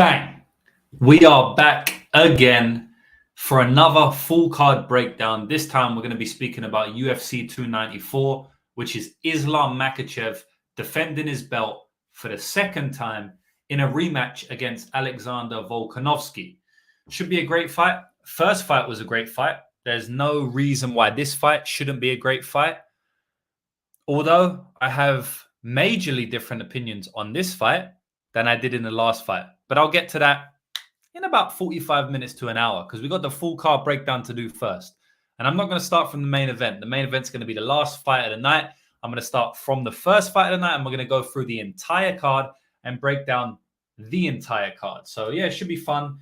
Bang! We are back again for another full card breakdown. This time we're going to be speaking about UFC 294, which is Islam Makhachev defending his belt for the second time in a rematch against Alexander Volkanovski. Should be a great fight. First fight was a great fight. There's no reason why this fight shouldn't be a great fight. Although I have majorly different opinions on this fight than I did in the last fight. But I'll get to that in about 45 minutes to an hour because we got the full card breakdown to do first. And I'm not going to start from the main event. The main event's going to be the last fight of the night. I'm going to start from the first fight of the night and we're going to go through the entire card and break down the entire card. So yeah, it should be fun.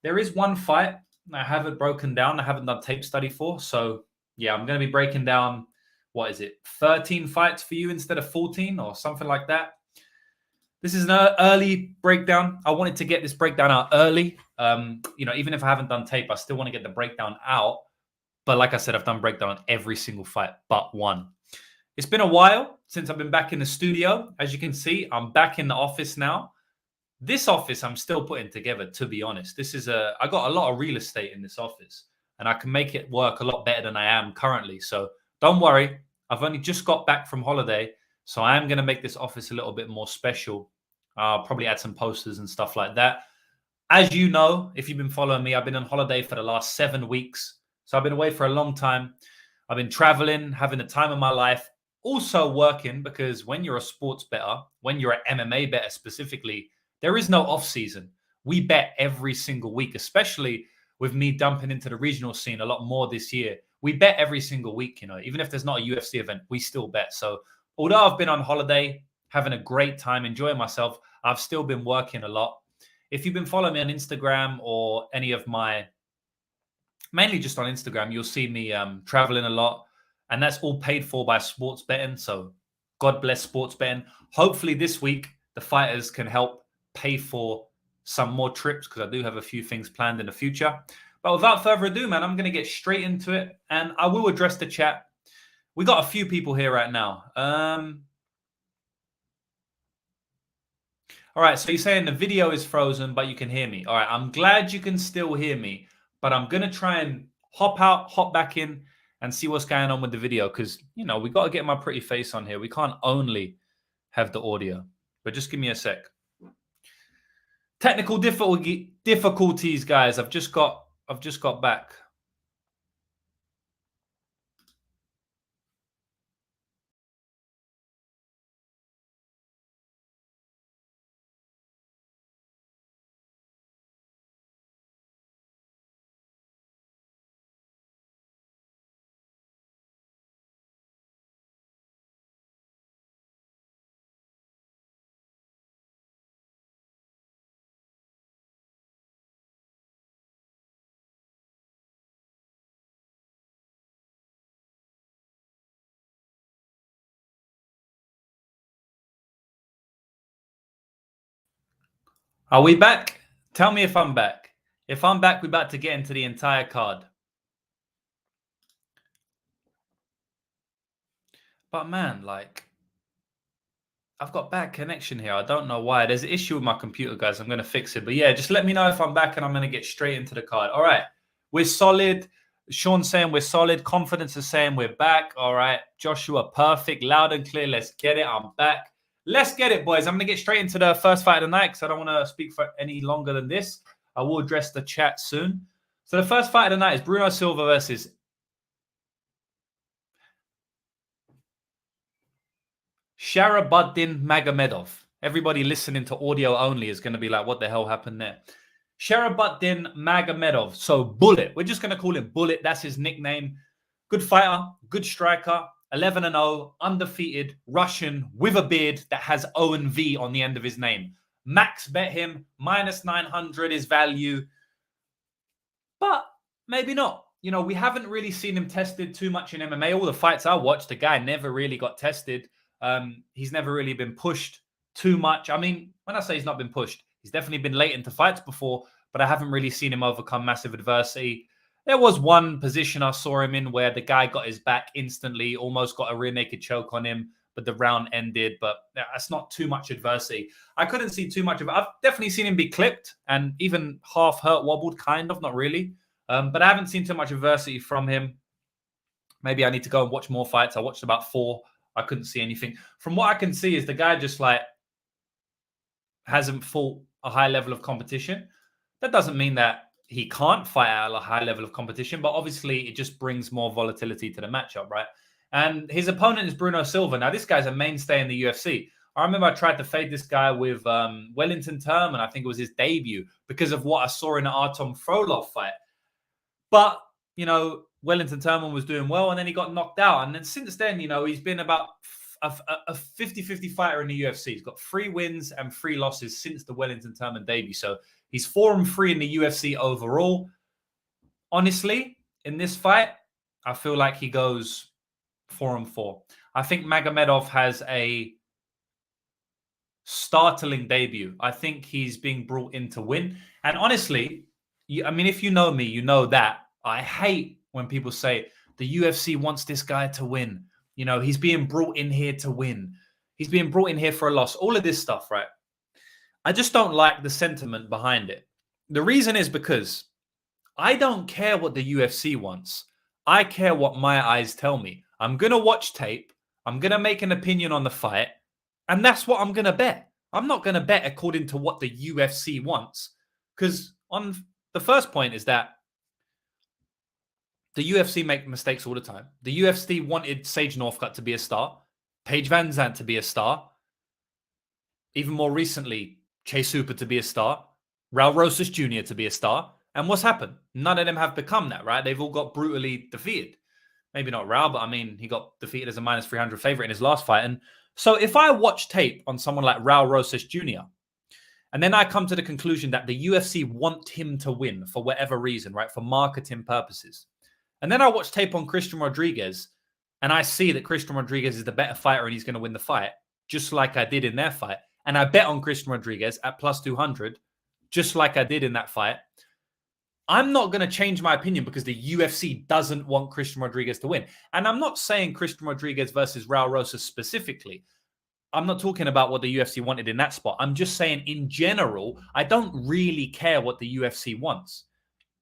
There is one fight I haven't broken down. I haven't done tape study for. So yeah, I'm going to be breaking down, 13 fights for you instead of 14 or something like that. This is an early breakdown. I wanted to get this breakdown out early. Even if I haven't done tape, I still want to get the breakdown out. But like I said, I've done breakdown on every single fight but one. It's been a while since I've been back in the studio. As you can see, I'm back in the office now. This office I'm still putting together, to be honest. I got a lot of real estate in this office and I can make it work a lot better than I am currently. So don't worry. I've only just got back from holiday. So I am going to make this office a little bit more special. I'll probably add some posters and stuff like that. As you know, if you've been following me, I've been on holiday for the last 7 weeks. So I've been away for a long time. I've been traveling, having the time of my life, also working because when you're a sports bettor, when you're an MMA bettor specifically, there is no off season. We bet every single week, especially with me dumping into the regional scene a lot more this year. We bet every single week, even if there's not a UFC event, we still bet. So although I've been on holiday, having a great time, enjoying myself, I've still been working a lot. If you've been following me on Instagram or any of mainly just on Instagram, you'll see me traveling a lot. And that's all paid for by sports betting. So God bless sports betting. Hopefully this week, the fighters can help pay for some more trips because I do have a few things planned in the future. But without further ado, man, I'm going to get straight into it. And I will address the chat. We got a few people here right now. All right, so you're saying the video is frozen, but you can hear me. All right, I'm glad you can still hear me, but I'm going to try and hop out, hop back in, and see what's going on with the video because, we got to get my pretty face on here. We can't only have the audio, but just give me a sec. Technical difficulties, guys. I've just got back. Are we back? Tell me if I'm back. If I'm back, we're about to get into the entire card. But man, I've got bad connection here. I don't know why. There's an issue with my computer, guys. I'm going to fix it. But yeah, just let me know if I'm back and I'm going to get straight into the card. All right. We're solid. Sean's saying we're solid. Confidence is saying we're back. All right. Joshua, perfect. Loud and clear. Let's get it. I'm back. Let's get it, boys. I'm going to get straight into the first fight of the night because I don't want to speak for any longer than this. I will address the chat soon. So the first fight of the night is Bruno Silva versus Sharabuddin Magomedov. Everybody listening to audio only is going to be like, what the hell happened there? Sharabuddin Magomedov. So Bullet. We're just going to call him Bullet. That's his nickname. Good fighter, good striker. 11-0, undefeated, Russian with a beard that has O and V on the end of his name. Max bet him, -900 is value. But maybe not. We haven't really seen him tested too much in MMA. All the fights I watched, the guy never really got tested. He's never really been pushed too much. I mean, when I say he's not been pushed, he's definitely been late into fights before, but I haven't really seen him overcome massive adversity. There was one position I saw him in where the guy got his back instantly, almost got a rear naked choke on him, but the round ended. But that's not too much adversity. I couldn't see too much of it. I've definitely seen him be clipped and even half hurt, wobbled, kind of, not really. But I haven't seen too much adversity from him. Maybe I need to go and watch more fights. I watched about 4. I couldn't see anything. From what I can see is the guy just like hasn't fought a high level of competition. That doesn't mean that he can't fight at a high level of competition, but obviously it just brings more volatility to the matchup, right? And his opponent is Bruno Silva. Now, this guy's a mainstay in the UFC. I remember I tried to fade this guy with Wellington Term, and I think it was his debut because of what I saw in the Artem Frolov fight. But, you know, Wellington Turman was doing well, and then he got knocked out. And then since then, you know, he's been about a 50-50 fighter in the UFC. He's got 3 wins and 3 losses since the Wellington Turman debut. So he's 4-3 in the UFC overall. Honestly, in this fight, I feel like he goes 4-4. I think Magomedov has a startling debut. I think he's being brought in to win. And honestly, I mean, if you know me, you know that I hate when people say the UFC wants this guy to win. You know, he's being brought in here to win. He's being brought in here for a loss. All of this stuff, right? I just don't like the sentiment behind it. The reason is because I don't care what the UFC wants. I care what my eyes tell me. I'm going to watch tape. I'm going to make an opinion on the fight. And that's what I'm going to bet. I'm not going to bet according to what the UFC wants. Because on the first point is that the UFC make mistakes all the time. The UFC wanted Sage Northcutt to be a star. Paige Van Zandt to be a star. Even more recently, Chase Hooper to be a star. Raul Rosas Jr. to be a star. And what's happened? None of them have become that, right? They've all got brutally defeated. Maybe not Raul, but I mean, he got defeated as a minus 300 favorite in his last fight. And so if I watch tape on someone like Raul Rosas Jr., and then I come to the conclusion that the UFC want him to win for whatever reason, right? For marketing purposes. And then I watch tape on Christian Rodriguez, and I see that Christian Rodriguez is the better fighter and he's going to win the fight, just like I did in their fight. And I bet on Christian Rodriguez at plus 200, just like I did in that fight. I'm not going to change my opinion because the UFC doesn't want Christian Rodriguez to win. And I'm not saying Christian Rodriguez versus Raul Rosas specifically. I'm not talking about what the UFC wanted in that spot. I'm just saying in general, I don't really care what the UFC wants.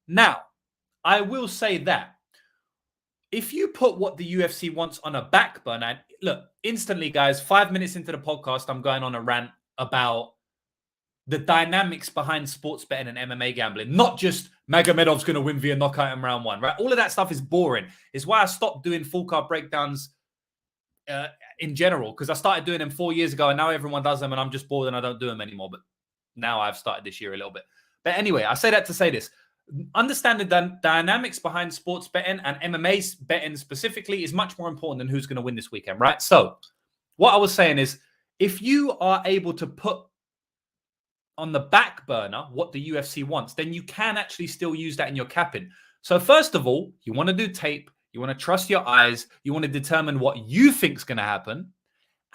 Now, I will say that if you put what the UFC wants on a back burner, look, instantly, guys, 5 minutes into the podcast, I'm going on a rant about the dynamics behind sports betting and MMA gambling. Not just Magomedov's going to win via knockout in round 1, right? All of that stuff is boring. It's why I stopped doing full card breakdowns in general, because I started doing them 4 years ago and now everyone does them and I'm just bored and I don't do them anymore. But now I've started this year a little bit. But anyway, I say that to say this. Understand the dynamics behind sports betting and MMA betting specifically is much more important than who's going to win this weekend, right? So what I was saying is, if you are able to put on the back burner what the UFC wants, then you can actually still use that in your capping. So first of all, you want to do tape. You want to trust your eyes. You want to determine what you think is going to happen.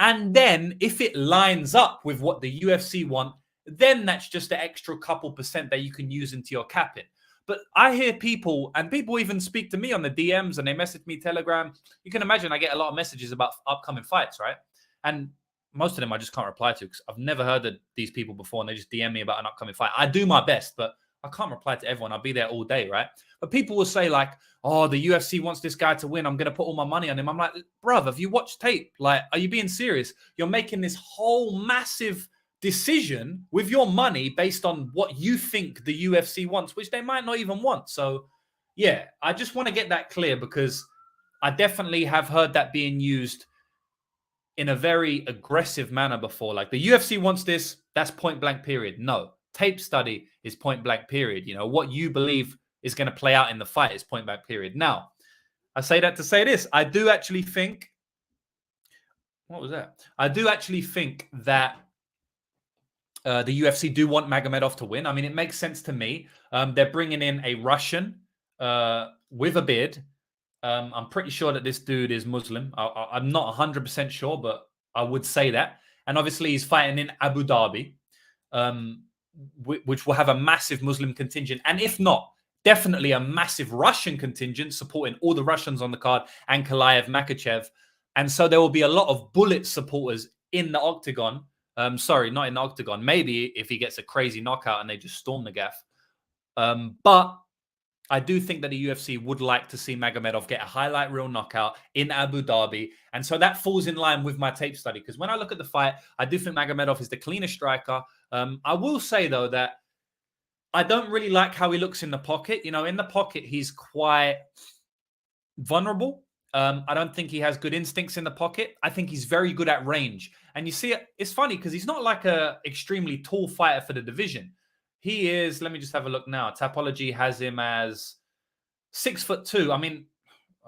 And then if it lines up with what the UFC want, then that's just the extra couple percent that you can use into your capping. But I hear people, and people even speak to me on the DMs and they message me Telegram. You can imagine I get a lot of messages about upcoming fights, right? And most of them I just can't reply to because I've never heard of these people before and they just DM me about an upcoming fight. I do my best, but I can't reply to everyone. I'll be there all day, right? But people will say like, oh, the UFC wants this guy to win. I'm going to put all my money on him. I'm like, bruv, have you watched tape? Like, are you being serious? You're making this whole massive decision with your money based on what you think the UFC wants, which they might not even want. So, yeah, I just want to get that clear because I definitely have heard that being used in a very aggressive manner before. Like the UFC wants this, that's point blank period. No, tape study is point blank period. You know, what you believe is going to play out in the fight is point blank period. Now, I say that to say this. I do actually think, what was that? I do actually think that the UFC do want Magomedov to win. I mean, it makes sense to me. They're bringing in a Russian with a beard. I'm pretty sure that this dude is Muslim. I'm not 100% sure, but I would say that. And obviously, he's fighting in Abu Dhabi, which will have a massive Muslim contingent. And if not, definitely a massive Russian contingent supporting all the Russians on the card, Ankalaev, Makachev. And so there will be a lot of Bullet supporters in the octagon. Sorry, not in the octagon. Maybe if he gets a crazy knockout and they just storm the gaff. But I do think that the UFC would like to see Magomedov get a highlight reel knockout in Abu Dhabi. And so that falls in line with my tape study. Because when I look at the fight, I do think Magomedov is the cleaner striker. I will say, though, that I don't really like how he looks in the pocket. You know, in the pocket, he's quite vulnerable. I don't think he has good instincts in the pocket. I think he's very good at range. And you see, it's funny because he's not like a extremely tall fighter for the division. He is, let me just have a look now. Tapology has him as 6'2". I mean,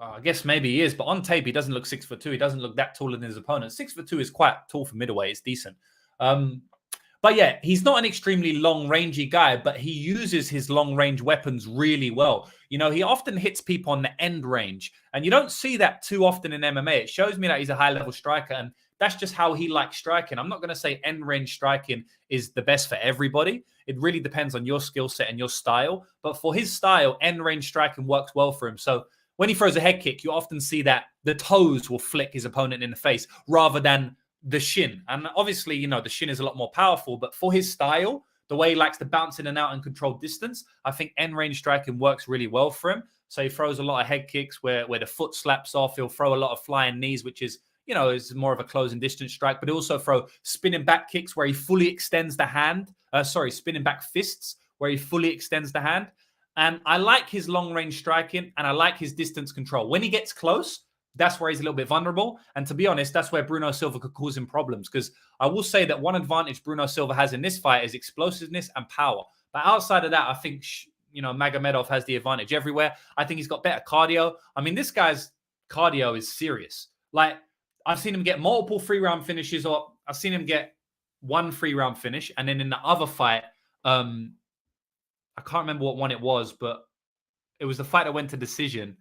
I guess maybe he is, but on tape, he doesn't look 6'2". He doesn't look that taller than his opponent. 6'2" is quite tall for middleweight. It's decent. But yeah, he's not an extremely long rangey guy, but he uses his long range weapons really well. You know, he often hits people on the end range, and you don't see that too often in MMA. It shows me that he's a high level striker, and that's just how he likes striking. I'm not going to say end range striking is the best for everybody. It really depends on your skill set and your style. But for his style, end range striking works well for him. So when he throws a head kick, you often see that the toes will flick his opponent in the face rather than the shin. And obviously, you know, the shin is a lot more powerful. But for his style, the way he likes to bounce in and out and control distance, I think end range striking works really well for him. So he throws a lot of head kicks where the foot slaps off. He'll throw a lot of flying knees, which is, you know, is more of a closing distance strike, but also throw spinning back kicks where he fully extends the hand. Spinning back fists where he fully extends the hand. And I like his long range striking and I like his distance control. When he gets close, that's where he's a little bit vulnerable. And to be honest, that's where Bruno Silva could cause him problems. Because I will say that one advantage Bruno Silva has in this fight is explosiveness and power. But outside of that, I think, you know, Magomedov has the advantage everywhere. I think he's got better cardio. I mean, this guy's cardio is serious. Like, I've seen him get multiple 3-round finishes, or I've seen him get one 3-round finish. And then in the other fight, I can't remember what one it was, but it was the fight that went to decision.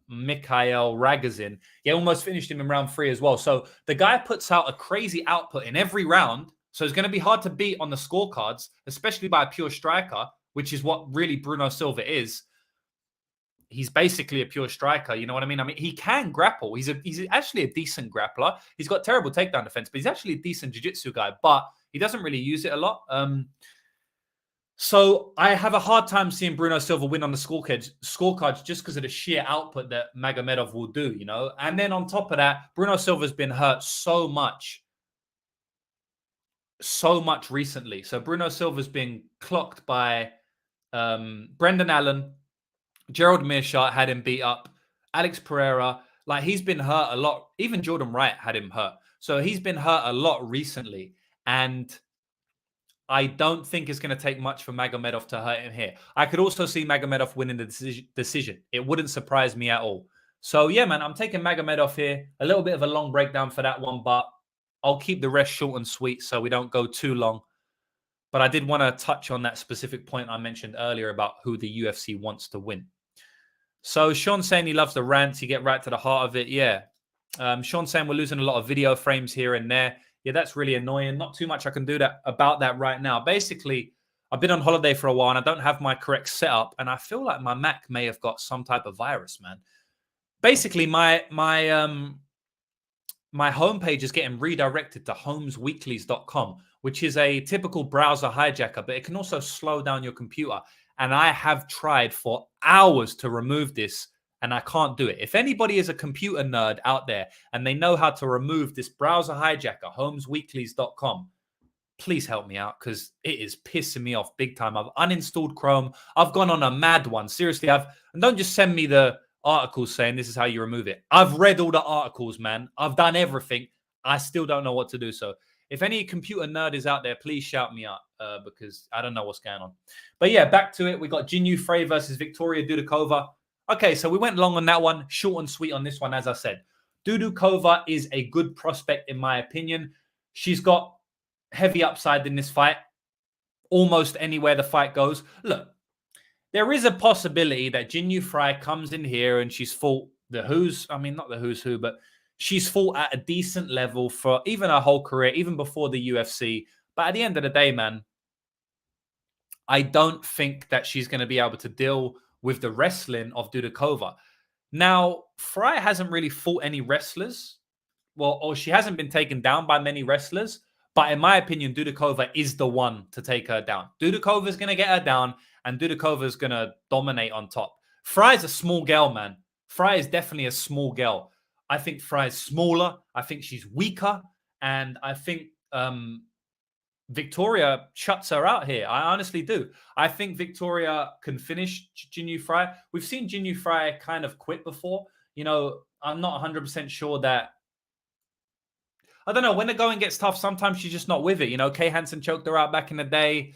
Mikhail Ragozin. He almost finished him in round 3 as well. So the guy puts out a crazy output in every round. So it's going to be hard to beat on the scorecards, especially by a pure striker, which is what really Bruno Silva is. He's basically a pure striker. You know what I mean? I mean, he can grapple. He's actually a decent grappler. He's got terrible takedown defense, but he's actually a decent jiu-jitsu guy, but he doesn't really use it a lot. So I have a hard time seeing Bruno Silva win on the scorecards just because of the sheer output that Magomedov will do, you know? And then on top of that, Bruno Silva's been hurt so much recently. So Bruno Silva's been clocked by Brendan Allen. Gerald Meerschaert had him beat up. Alex Pereira, like, he's been hurt a lot. Even Jordan Wright had him hurt. So he's been hurt a lot recently. And I don't think it's going to take much for Magomedov to hurt him here. I could also see Magomedov winning the decision. It wouldn't surprise me at all. So, yeah, man, I'm taking Magomedov here. A little bit of a long breakdown for that one, but I'll keep the rest short and sweet so we don't go too long. But I did want to touch on that specific point I mentioned earlier about who the UFC wants to win. So Sean saying he loves the rants. You get right to the heart of it. Yeah. Sean saying we're losing a lot of video frames here and there. Yeah, that's really annoying. Not too much I can do about that right now. Basically, I've been on holiday for a while and I don't have my correct setup. And I feel like my Mac may have got some type of virus, man. Basically, my homepage is getting redirected to homesweeklies.com, which is a typical browser hijacker, but it can also slow down your computer. And I have tried for hours to remove this, and I can't do it. If anybody is a computer nerd out there and they know how to remove this browser hijacker, homesweeklies.com, please help me out because it is pissing me off big time. I've uninstalled Chrome. I've gone on a mad one. Seriously, and don't just send me the articles saying this is how you remove it. I've read all the articles, man. I've done everything. I still don't know what to do. So if any computer nerd is out there, please shout me out because I don't know what's going on. But yeah, back to it. We got Jinyu Frey versus Victoria Dudakova. Okay, so we went long on that one. Short and sweet on this one, as I said. Dudakova is a good prospect, in my opinion. She's got heavy upside in this fight. Almost anywhere the fight goes. Look, there is a possibility that Jinyu Frey comes in here and she's fought not the who's who, but she's fought at a decent level for even her whole career, even before the UFC. But at the end of the day, man, I don't think that she's going to be able to deal with the wrestling of Dudakova. Now, Fry hasn't really fought any wrestlers. Well, or she hasn't been taken down by many wrestlers. But in my opinion, Dudakova is the one to take her down. Dudakova is going to get her down, and Dudakova is going to dominate on top. Fry's a small girl, man. Fry is definitely a small girl. I think Fry is smaller. I think she's weaker. And I think Victoria shuts her out here. I honestly do. I think Victoria can finish Jinh Fry. We've seen Jinh Fry kind of quit before. You know, I'm not 100% sure that. I don't know. When the going gets tough, sometimes she's just not with it. You know, Kay Hansen choked her out back in the day.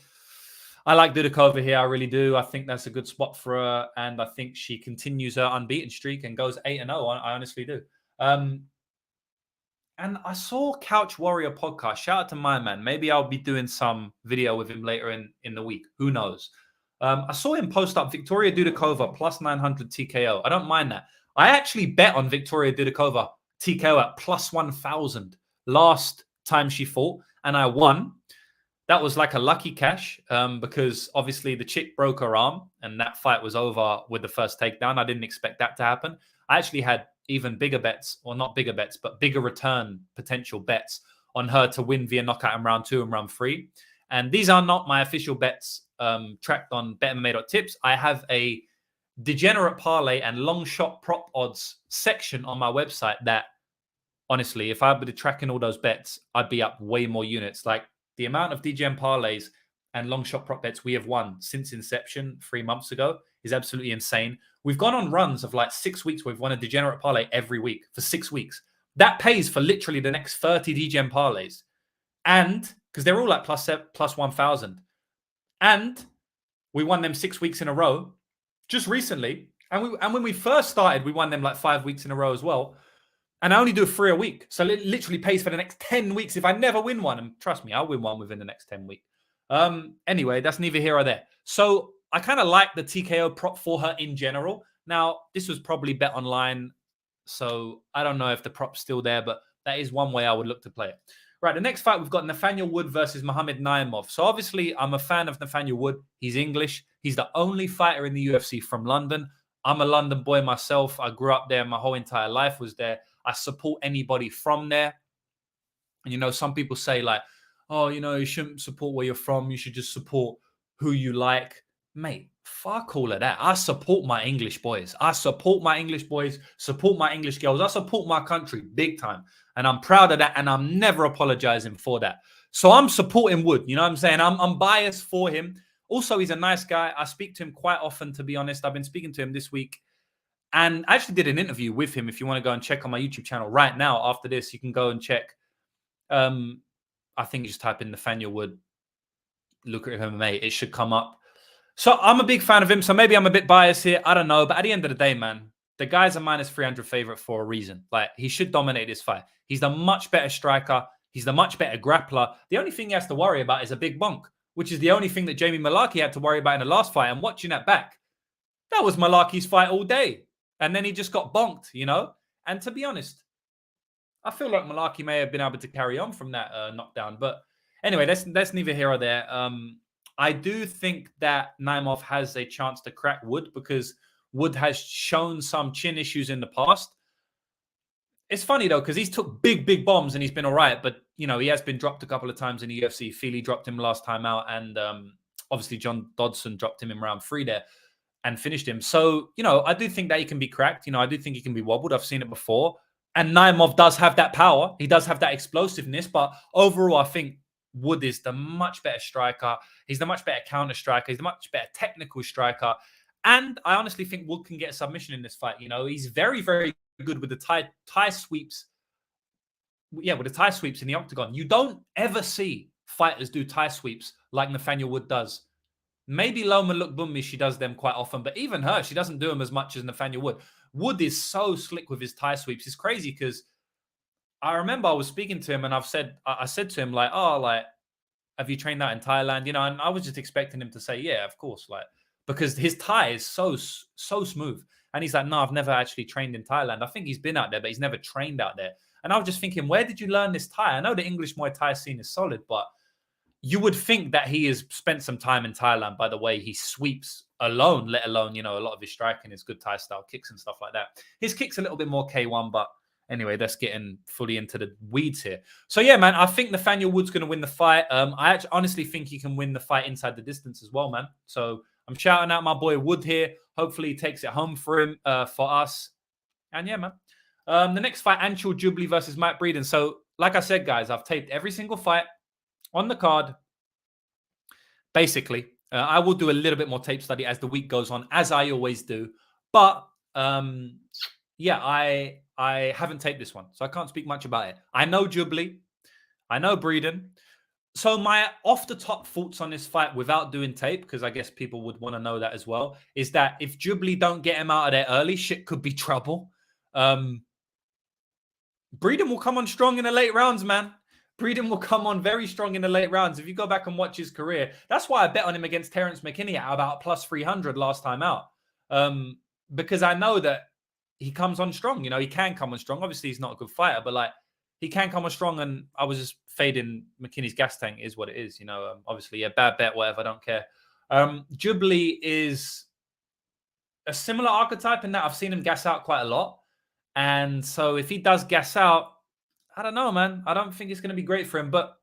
I like Dudakova here. I really do. I think that's a good spot for her. And I think she continues her unbeaten streak and goes 8-0. I honestly do. And I saw Couch Warrior podcast. Shout out to my man. Maybe I'll be doing some video with him later in the week. Who knows? I saw him post up Victoria Dudakova plus 900 TKO. I don't mind that. I actually bet on Victoria Dudakova TKO at plus 1,000 last time she fought, and I won. That was like a lucky cash because obviously the chick broke her arm and that fight was over with the first takedown. I didn't expect that to happen. I actually had even bigger bets, or not bigger bets, but bigger return potential bets on her to win via knockout in round 2 and round 3. And these are not my official bets tracked on betmma.tips. I have a degenerate parlay and long shot prop odds section on my website that, honestly, if I were to track in all those bets, I'd be up way more units. Like the amount of DGM parlays and long shot prop bets we have won since inception 3 months ago is absolutely insane. We've gone on runs of like 6 weeks where we've won a degenerate parlay every week for 6 weeks. That pays for literally the next 30 DGM parlays. And because they're all like plus 1,000. And we won them 6 weeks in a row just recently. And when we first started, we won them like 5 weeks in a row as well. And I only do 3 a week. So it literally pays for the next 10 weeks if I never win one. And trust me, I'll win one within the next 10 weeks. Anyway, that's neither here or there. So I kind of like the TKO prop for her in general. Now, this was probably bet online. So I don't know if the prop's still there, but that is one way I would look to play it. Right, the next fight, we've got Nathaniel Wood versus Mohamed Naimov. So obviously, I'm a fan of Nathaniel Wood. He's English. He's the only fighter in the UFC from London. I'm a London boy myself. I grew up there. My whole entire life was there. I support anybody from there. And, you know, some people say like, oh, you know, you shouldn't support where you're from. You should just support who you like. Mate, fuck all of that. I support my English boys. I support my English boys, support my English girls. I support my country big time. And I'm proud of that. And I'm never apologizing for that. So I'm supporting Wood. You know what I'm saying? I'm biased for him. Also, he's a nice guy. I speak to him quite often, to be honest. I've been speaking to him this week. And I actually did an interview with him. If you want to go and check on my YouTube channel right now, after this, you can go and check. I think you just type in Nathaniel Wood, Lucrative MMA. It should come up. So I'm a big fan of him. So maybe I'm a bit biased here. I don't know. But at the end of the day, man, the guy's a minus 300 favorite for a reason. Like, he should dominate this fight. He's the much better striker. He's the much better grappler. The only thing he has to worry about is a big bonk, which is the only thing that Jamie Malarkey had to worry about in the last fight. And watching that back, that was Malarkey's fight all day. And then he just got bonked, you know? And to be honest, I feel like Malarkey may have been able to carry on from that knockdown. But anyway, that's neither here or there. I do think that Naimov has a chance to crack Wood because Wood has shown some chin issues in the past. It's funny, though, because he's took big bombs and he's been all right. But, you know, he has been dropped a couple of times in the UFC. Feely dropped him last time out. And obviously John Dodson dropped him in round 3 there and finished him. So, you know, I do think that he can be cracked. You know, I do think he can be wobbled. I've seen it before. And Naimov does have that power. He does have that explosiveness. But overall, I think Wood is the much better striker. He's the much better counter striker. He's the much better technical striker. And I honestly think Wood can get a submission in this fight. You know, he's very, very good with the tie sweeps. Yeah, with the tie sweeps in the octagon. You don't ever see fighters do tie sweeps like Nathaniel Wood does. Maybe Loma Lookbunmi, she does them quite often, but even her, she doesn't do them as much as Nathaniel Wood. Wood is so slick with his tie sweeps. It's crazy because I remember I was speaking to him and I said to him like, oh, like, have you trained that in Thailand? You know, and I was just expecting him to say, yeah, of course, like, because his tie is so smooth. And he's like, no, I've never actually trained in Thailand. I think he's been out there, but he's never trained out there. And I was just thinking, where did you learn this tie? I know the English Muay Thai scene is solid, but you would think that he has spent some time in Thailand by the way he sweeps alone, let alone, a lot of his striking is good Thai style kicks and stuff like that. His kick's a little bit more K1, but anyway, that's getting fully into the weeds here. So yeah, man, I think Nathaniel Wood's going to win the fight. I actually honestly think he can win the fight inside the distance as well, man. So I'm shouting out my boy Wood here. Hopefully he takes it home for him, for us. And yeah, man. The next fight, Anchal Jubli versus Mike Breeden. So like I said, guys, I've taped every single fight on the card. Basically, I will do a little bit more tape study as the week goes on, as I always do. But yeah, I haven't taped this one, so I can't speak much about it. I know Jubli. I know Breeden. So my off-the-top thoughts on this fight without doing tape, because I guess people would want to know that as well, is that if Jubli don't get him out of there early, shit could be trouble. Breeden will come on strong in the late rounds, man. Breeden will come on very strong in the late rounds. If you go back and watch his career, that's why I bet on him against Terence McKinney at about plus 300 last time out. Because I know that he comes on strong. He can come on strong. Obviously, he's not a good fighter, but like he can come on strong. And I was just fading McKinney's gas tank is what it is. Obviously, yeah, bad bet, whatever. I don't care. Jubli is a similar archetype in that I've seen him gas out quite a lot. And so if he does gas out, I don't know, man. I don't think it's going to be great for him, but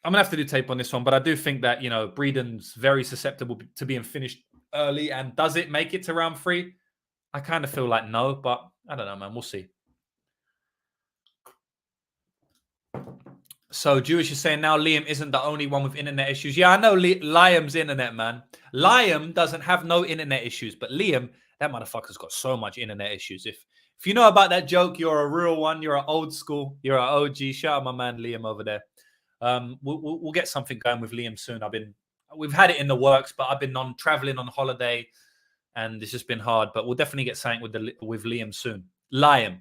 I'm going to have to do tape on this one. But I do think that, Breeden's very susceptible to being finished early. And does it make it to round 3? I kind of feel like no, but I don't know, man. We'll see. So Jewish is saying now Liam isn't the only one with internet issues. Yeah, I know Liam's internet, man. Liam doesn't have no internet issues, but Liam, that motherfucker's got so much internet issues. If you know about that joke, you're a real one. You're an old school. You're an OG. Shout out my man Liam over there. We'll get something going with Liam soon. We've had it in the works, but I've been traveling on holiday, and it's just been hard. But we'll definitely get something with Liam soon. Liam.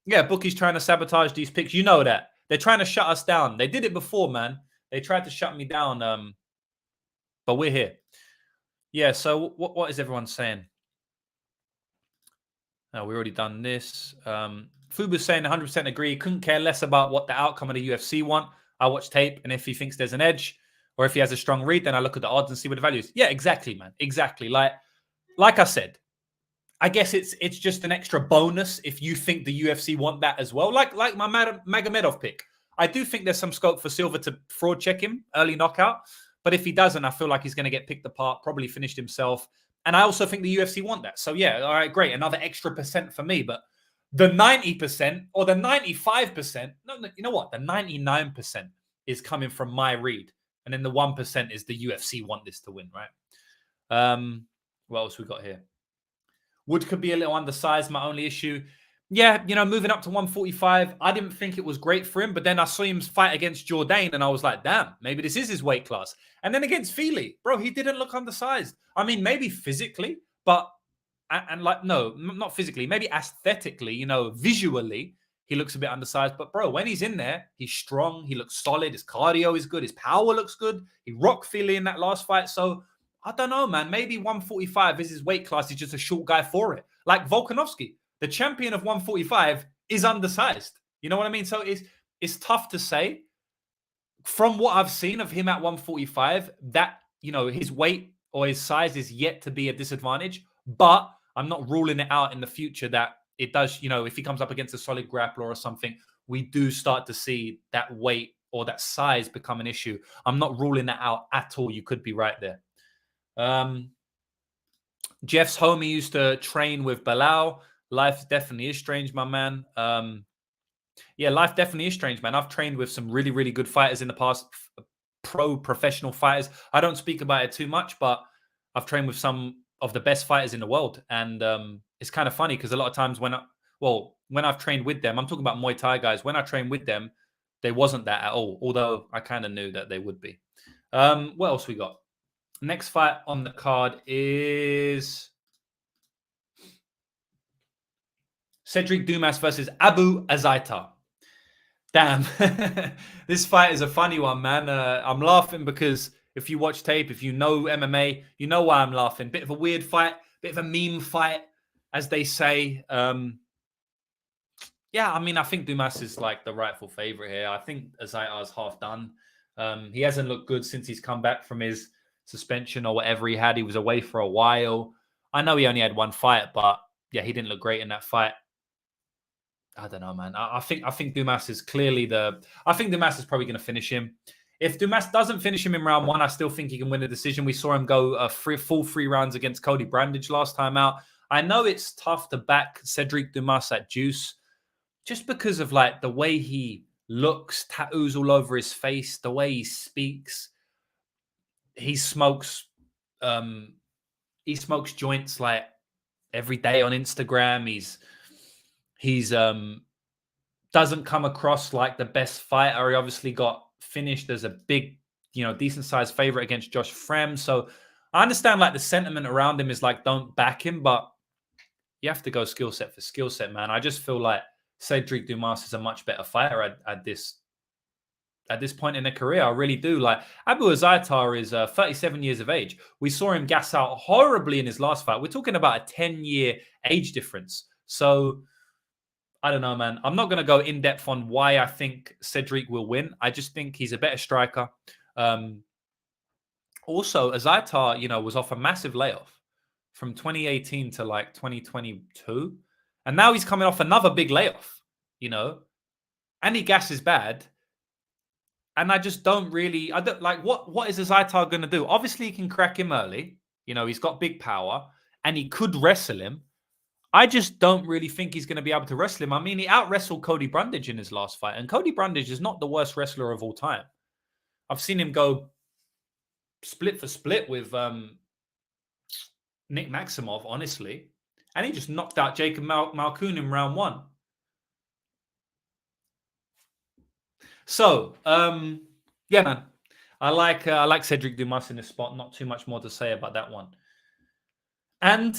Yeah, bookies trying to sabotage these picks. You know that they're trying to shut us down. They did it before, man. They tried to shut me down. But we're here. Yeah. So what is everyone saying? No, we already done this. Fubu's saying 100% agree. Couldn't care less about what the outcome of the UFC want. I watch tape, and if he thinks there's an edge or if he has a strong read, then I look at the odds and see what the value is. Yeah, exactly, man. Exactly. Like I said, I guess it's just an extra bonus if you think the UFC want that as well. Like my Magomedov pick. I do think there's some scope for Silva to fraud check him, early knockout. But if he doesn't, I feel like he's going to get picked apart, probably finished himself. And I also think the UFC want that. So, yeah, all right, great. Another extra percent for me. But the 90% or the 95%, no, you know what? The 99% is coming from my read. And then the 1% is the UFC want this to win, right? What else we got here? Wood could be a little undersized. My only issue. Yeah, moving up to 145, I didn't think it was great for him. But then I saw him fight against Jourdain, and I was like, damn, maybe this is his weight class. And then against Feely, bro, he didn't look undersized. I mean, maybe physically, but, and like, no, not physically, maybe aesthetically, visually, he looks a bit undersized. But, bro, when he's in there, he's strong. He looks solid. His cardio is good. His power looks good. He rocked Feely in that last fight. So, I don't know, man. Maybe 145 is his weight class. He's just a short guy for it. Like Volkanovski. The champion of 145 is undersized. You know what I mean? So it's tough to say. From what I've seen of him at 145, that, his weight or his size is yet to be a disadvantage. But I'm not ruling it out in the future that it does, if he comes up against a solid grappler or something, we do start to see that weight or that size become an issue. I'm not ruling that out at all. You could be right there. Jeff's homie used to train with Bilal. Life definitely is strange, my man. Yeah, life definitely is strange, man. I've trained with some really, really good fighters in the past, professional fighters. I don't speak about it too much, but I've trained with some of the best fighters in the world. And it's kind of funny because a lot of times when I've trained with them, I'm talking about Muay Thai guys, when I trained with them, they wasn't that at all, although I kind of knew that they would be. What else we got? Next fight on the card is Cedric Dumas versus Abu Azaitar. Damn. This fight is a funny one, man. I'm laughing because if you watch tape, if you know MMA, you know why I'm laughing. Bit of a weird fight, bit of a meme fight, as they say. Yeah, I mean, I think Dumas is like the rightful favorite here. I think Azaitar's half done. He hasn't looked good since he's come back from his suspension or whatever he had. He was away for a while. I know he only had one fight, but yeah, he didn't look great in that fight. I don't know, man. I think Dumas is clearly I think Dumas is probably going to finish him. If Dumas doesn't finish him in round one, I still think he can win the decision. We saw him go full 3 rounds against Cody Brandage last time out. I know it's tough to back Cedric Dumas at juice, just because of like the way he looks, tattoos all over his face, the way he speaks. He smokes joints like every day on Instagram. He's doesn't come across like the best fighter. He obviously got finished as a big, decent sized favorite against Josh Frem. So I understand like the sentiment around him is like, don't back him, but you have to go skill set for skill set, man. I just feel like Cedric Dumas is a much better fighter at this point in their career. I really do. Like, Abu Azaitar is 37 years of age. We saw him gas out horribly in his last fight. We're talking about a 10-year age difference. So I don't know, man. I'm not going to go in depth on why I think Cedric will win. I just think he's a better striker. Also, Azaitar, was off a massive layoff from 2018 to like 2022. And now he's coming off another big layoff, and he gasses bad. And I just don't like what is Azaitar going to do? Obviously, he can crack him early. He's got big power and he could wrestle him. I just don't really think he's going to be able to wrestle him. I mean, he out-wrestled Cody Brandage in his last fight. And Cody Brandage is not the worst wrestler of all time. I've seen him go split for split with Nick Maximov, honestly. And he just knocked out Jacob Malkoun in round 1. So, yeah, man. I like Cedric Dumas in this spot. Not too much more to say about that one. And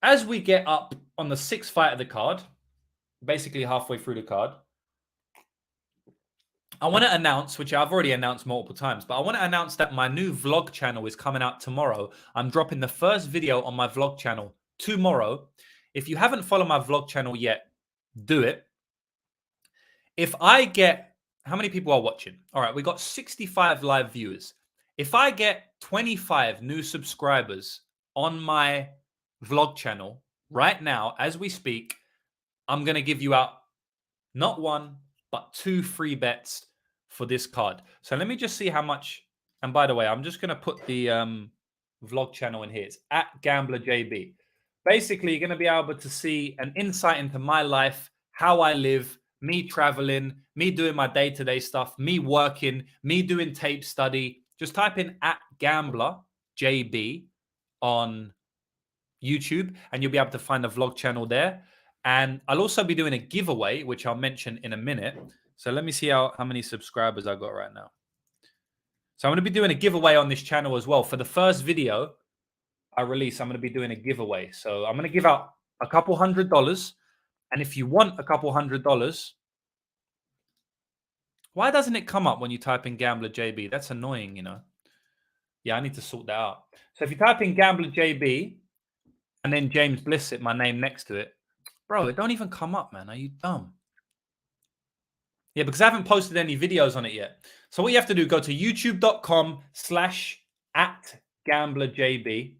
as we get up on the 6th fight of the card, basically halfway through the card, I want to announce, which I've already announced multiple times, but I want to announce that my new vlog channel is coming out tomorrow. I'm dropping the first video on my vlog channel tomorrow. If you haven't followed my vlog channel yet, do it. If I get, how many people are watching? All right, we got 65 live viewers. If I get 25 new subscribers on my vlog channel right now, as we speak, I'm going to give you out not 1, but 2 free bets for this card. So let me just see how much. And by the way, I'm just going to put the vlog channel in here. It's at GamblerJB. Basically, you're going to be able to see an insight into my life, how I live, me traveling, me doing my day-to-day stuff, me working, me doing tape study. Just type in at GamblerJB on YouTube and you'll be able to find the vlog channel there. And I'll also be doing a giveaway, which I'll mention in a minute. So let me see how many subscribers I got right now. So I'm going to be doing a giveaway on this channel as well. For the first video I release, I'm going to be doing a giveaway. So I'm going to give out a couple $100. And if you want a couple $100, why doesn't it come up when you type in GamblerJB? That's annoying, Yeah, I need to sort that out. So if you type in GamblerJB and then James Blissett, my name next to it, bro, it don't even come up, man. Are you dumb? Yeah, because I haven't posted any videos on it yet. So what you have to do, go to youtube.com/@GamblerJB.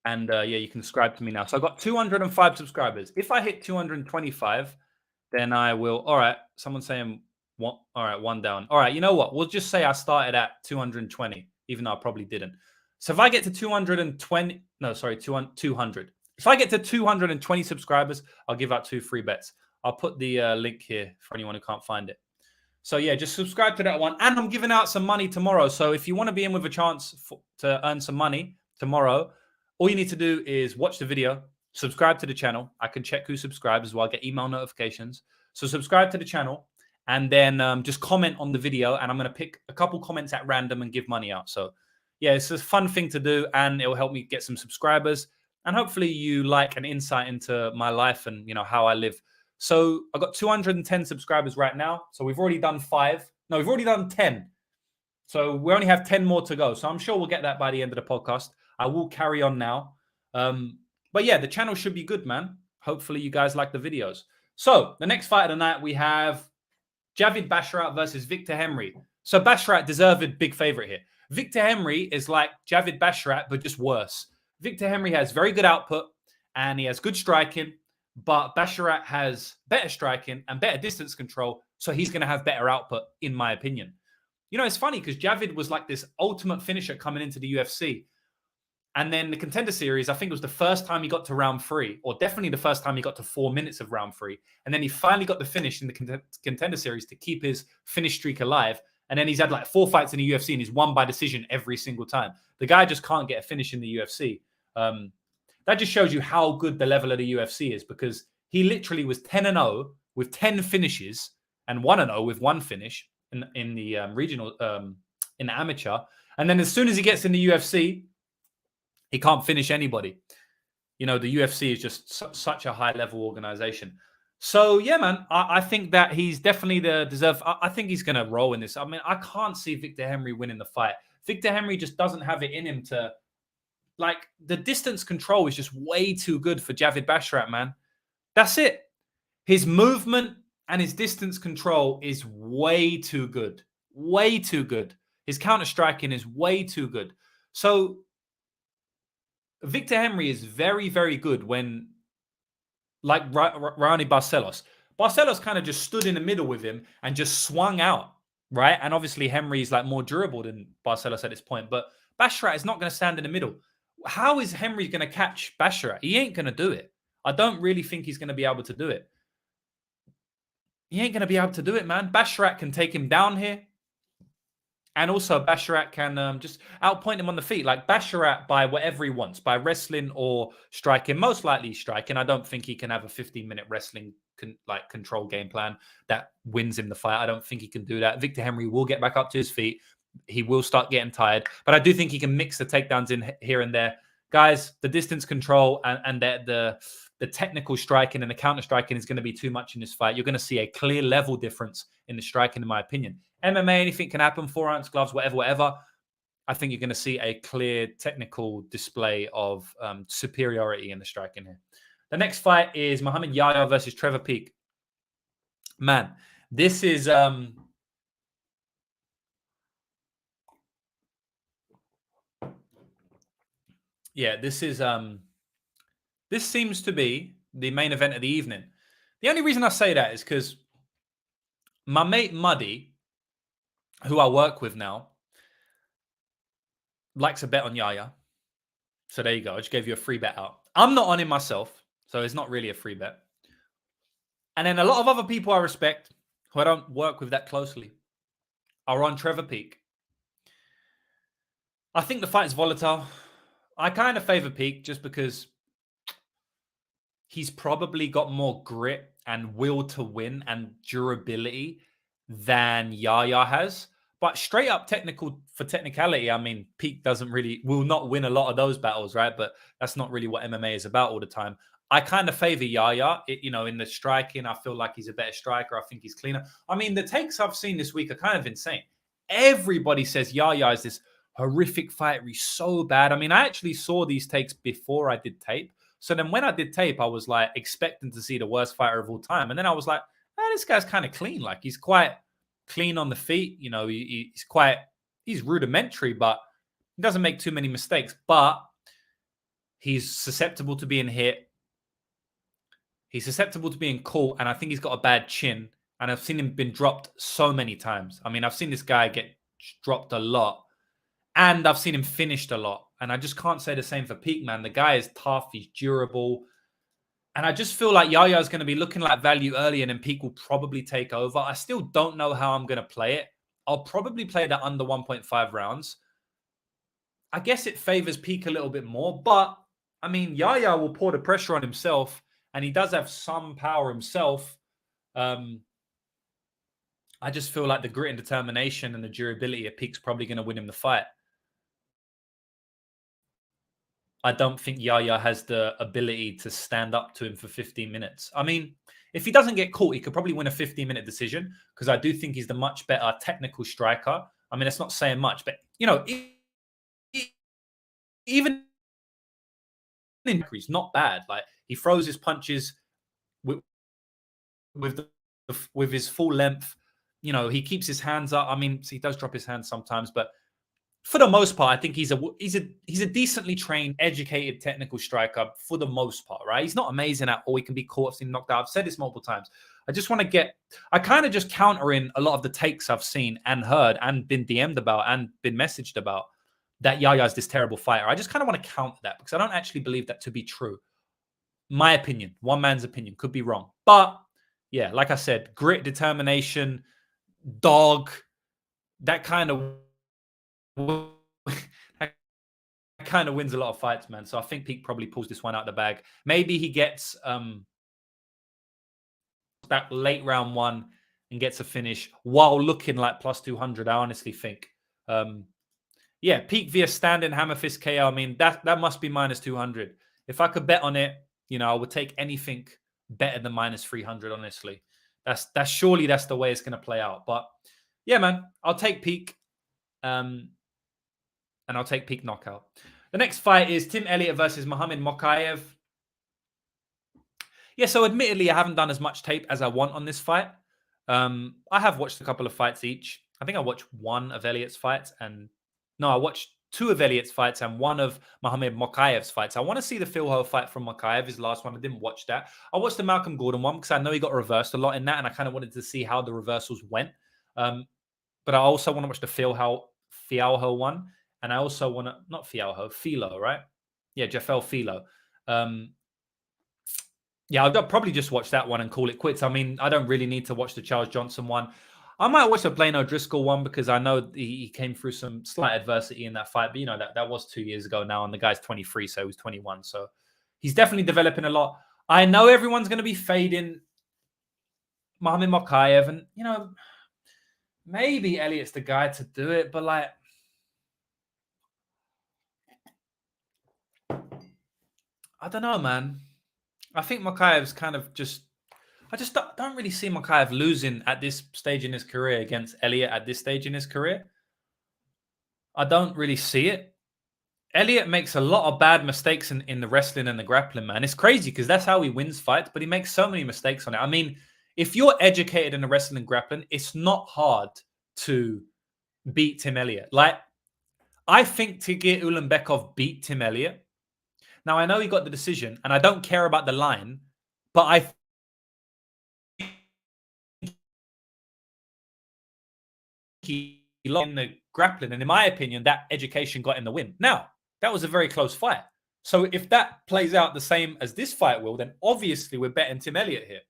And yeah, you can subscribe to me now. So I've got 205 subscribers. If I hit 225, then I will. All right, someone's saying, what? All right, 1 down. All right, you know what? We'll just say I started at 220, even though I probably didn't. So if I get to 220, no, sorry, 200. If I get to 220 subscribers, I'll give out 2 free bets. I'll put the link here for anyone who can't find it. So yeah, just subscribe to that one. And I'm giving out some money tomorrow. So if you want to be in with a chance to earn some money tomorrow, all you need to do is watch the video, subscribe to the channel. I can check who subscribes as well. I get email notifications. So subscribe to the channel and then just comment on the video. And I'm going to pick a couple comments at random and give money out. So yeah, it's a fun thing to do and it will help me get some subscribers. And hopefully you like an insight into my life and, how I live. So I've got 210 subscribers right now. So we've already done 5. No, we've already done 10. So we only have 10 more to go. So I'm sure we'll get that by the end of the podcast. I will carry on now. But yeah, the channel should be good, man. Hopefully you guys like the videos. So the next fight of the night, we have Javid Basharat versus Victor Henry. So Basharat deserved a big favorite here. Victor Henry is like Javid Basharat, but just worse. Victor Henry has very good output and he has good striking, but Basharat has better striking and better distance control. So he's going to have better output, in my opinion. You know, it's funny because Javid was like this ultimate finisher coming into the UFC. And then the Contender Series, I think it was the first time he got to round 3, or definitely the first time he got to 4 minutes of round 3. And then he finally got the finish in the Contender Series to keep his finish streak alive. And then he's had like 4 fights in the UFC and he's won by decision every single time. The guy just can't get a finish in the UFC. That just shows you how good the level of the UFC is, because he literally was 10-0 with 10 finishes and 1-0 with 1 finish in the regional, in the amateur. And then as soon as he gets in the UFC, he can't finish anybody. You know, the UFC is just such a high-level organization. So, yeah, man, I think that he's definitely the deserve. I think he's going to roll in this. I mean, I can't see Victor Henry winning the fight. Victor Henry just doesn't have it in him to, like, the distance control is just way too good for Javid Basharat, man. That's it. His movement and his distance control is way too good. Way too good. His counter-striking is way too good. So Victor Henry is very, very good when, like Raoni Barcelos. Barcelos kind of just stood in the middle with him and just swung out, right? And obviously Henry is like more durable than Barcelos at this point. But Basharat is not going to stand in the middle. How is Henry going to catch Basharat? He ain't going to do it. I don't really think he's going to be able to do it. He ain't going to be able to do it, man. Basharat can take him down here. And also, Basharat can just outpoint him on the feet. Like Basharat, by whatever he wants, by wrestling or striking, most likely striking. I don't think he can have a 15-minute wrestling control game plan that wins him the fight. I don't think he can do that. Victor Henry will get back up to his feet. He will start getting tired. But I do think he can mix the takedowns in here and there. Guys, the distance control and the technical striking and the counter striking is going to be too much in this fight. You're going to see a clear level difference in the striking, in my opinion. MMA, anything can happen, 4-ounce gloves, whatever. I think you're going to see a clear technical display of superiority in the striking here. The next fight is Muhammad Yaya versus Trevor Peek. Man, this is this seems to be the main event of the evening. The only reason I say that is because my mate Muddy, who I work with now, likes a bet on Yaya. So there you go. I just gave you a free bet out. I'm not on him myself, so it's not really a free bet. And then a lot of other people I respect, who I don't work with that closely, are on Trevor Peek. I think the fight is volatile. I kind of favor Peek just because he's probably got more grit and will to win and durability than Yaya has. But straight up technicality, I mean, Peek will not win a lot of those battles, right? But that's not really what MMA is about all the time. I kind of favor Yaya. In the striking, I feel like he's a better striker. I think he's cleaner. I mean, the takes I've seen this week are kind of insane. Everybody says Yaya is this horrific fighter. He's so bad. I mean, I actually saw these takes before I did tape. So then when I did tape, I was like expecting to see the worst fighter of all time. And then I was like, this guy's kind of clean. Like he's quite clean on the feet. He's rudimentary, but he doesn't make too many mistakes. But he's susceptible to being hit. He's susceptible to being caught. And I think he's got a bad chin. And I've seen him been dropped so many times. I mean, I've seen this guy get dropped a lot. And I've seen him finished a lot. And I just can't say the same for Peek, man. The guy is tough. He's durable. And I just feel like Yaya is going to be looking like value early and then Peek will probably take over. I still don't know how I'm going to play it. I'll probably play that under 1.5 rounds. I guess it favors Peek a little bit more. But, I mean, Yaya will pour the pressure on himself. And he does have some power himself. I just feel like the grit and determination and the durability of Peek's probably going to win him the fight. I don't think Yaya has the ability to stand up to him for 15 minutes. I mean, if he doesn't get caught, he could probably win a 15-minute decision because I do think he's the much better technical striker. I mean, it's not saying much, but, even in he's not bad. Like, he throws his punches with his full length. You know, he keeps his hands up. I mean, he does drop his hands sometimes, but for the most part, I think he's a decently trained, educated, technical striker for the most part, right? He's not amazing at all. He can be caught and knocked out. I've said this multiple times. I kind of just counter in a lot of the takes I've seen and heard and been DM'd about and been messaged about that Yaya's this terrible fighter. I just kind of want to counter that because I don't actually believe that to be true. My opinion, one man's opinion, could be wrong. But yeah, like I said, grit, determination, dog, that kind of wins a lot of fights, man. So I think Peak probably pulls this one out of the bag. Maybe he gets that late round one and gets a finish while looking like plus 200. I honestly think. Yeah, Peak via standing hammer fist KO. I mean, that must be minus 200. If I could bet on it, you know, I would take anything better than minus 300, honestly. Surely that's the way it's going to play out. But yeah, man, I'll take Peak. And I'll take Peak knockout. The next fight is Tim Elliott versus Muhammad Mokaev. Yeah, so admittedly, I haven't done as much tape as I want on this fight. I have watched a couple of fights each. I think I watched one of Elliott's fights I watched two of Elliott's fights and one of Muhammad Mokaev's fights. I want to see the Phil Ho fight from Mokaev, his last one. I didn't watch that. I watched the Malcolm Gordon one because I know he got reversed a lot in that, and I kind of wanted to see how the reversals went. But I also want to watch the Fialho one. And I also want to, not Fialho, Filo, right? Yeah, Jafel Filo. Yeah, I'll probably just watch that one and call it quits. I mean, I don't really need to watch the Charles Johnson one. I might watch the Blaine O'Driscoll one because I know he came through some slight adversity in that fight. But, you know, that was 2 years ago now. And the guy's 23, so he was 21. So he's definitely developing a lot. I know everyone's going to be fading Muhammad Mokaev. And, you know, maybe Elliott's the guy to do it. But, like, I don't know, man. I think Mokaev's kind of I just don't really see Mokaev losing at this stage in his career against Elliott at this stage in his career. I don't really see it. Elliott makes a lot of bad mistakes in the wrestling and the grappling, man. It's crazy because that's how he wins fights, but he makes so many mistakes on it. I mean, if you're educated in the wrestling and grappling, it's not hard to beat Tim Elliott. Like, I think Tigir Ulanbekov beat Tim Elliott. Now, I know he got the decision, and I don't care about the line, but I think he lost in the grappling, and in my opinion, that education got in the win. Now, that was a very close fight. So if that plays out the same as this fight will, then obviously we're betting Tim Elliott here.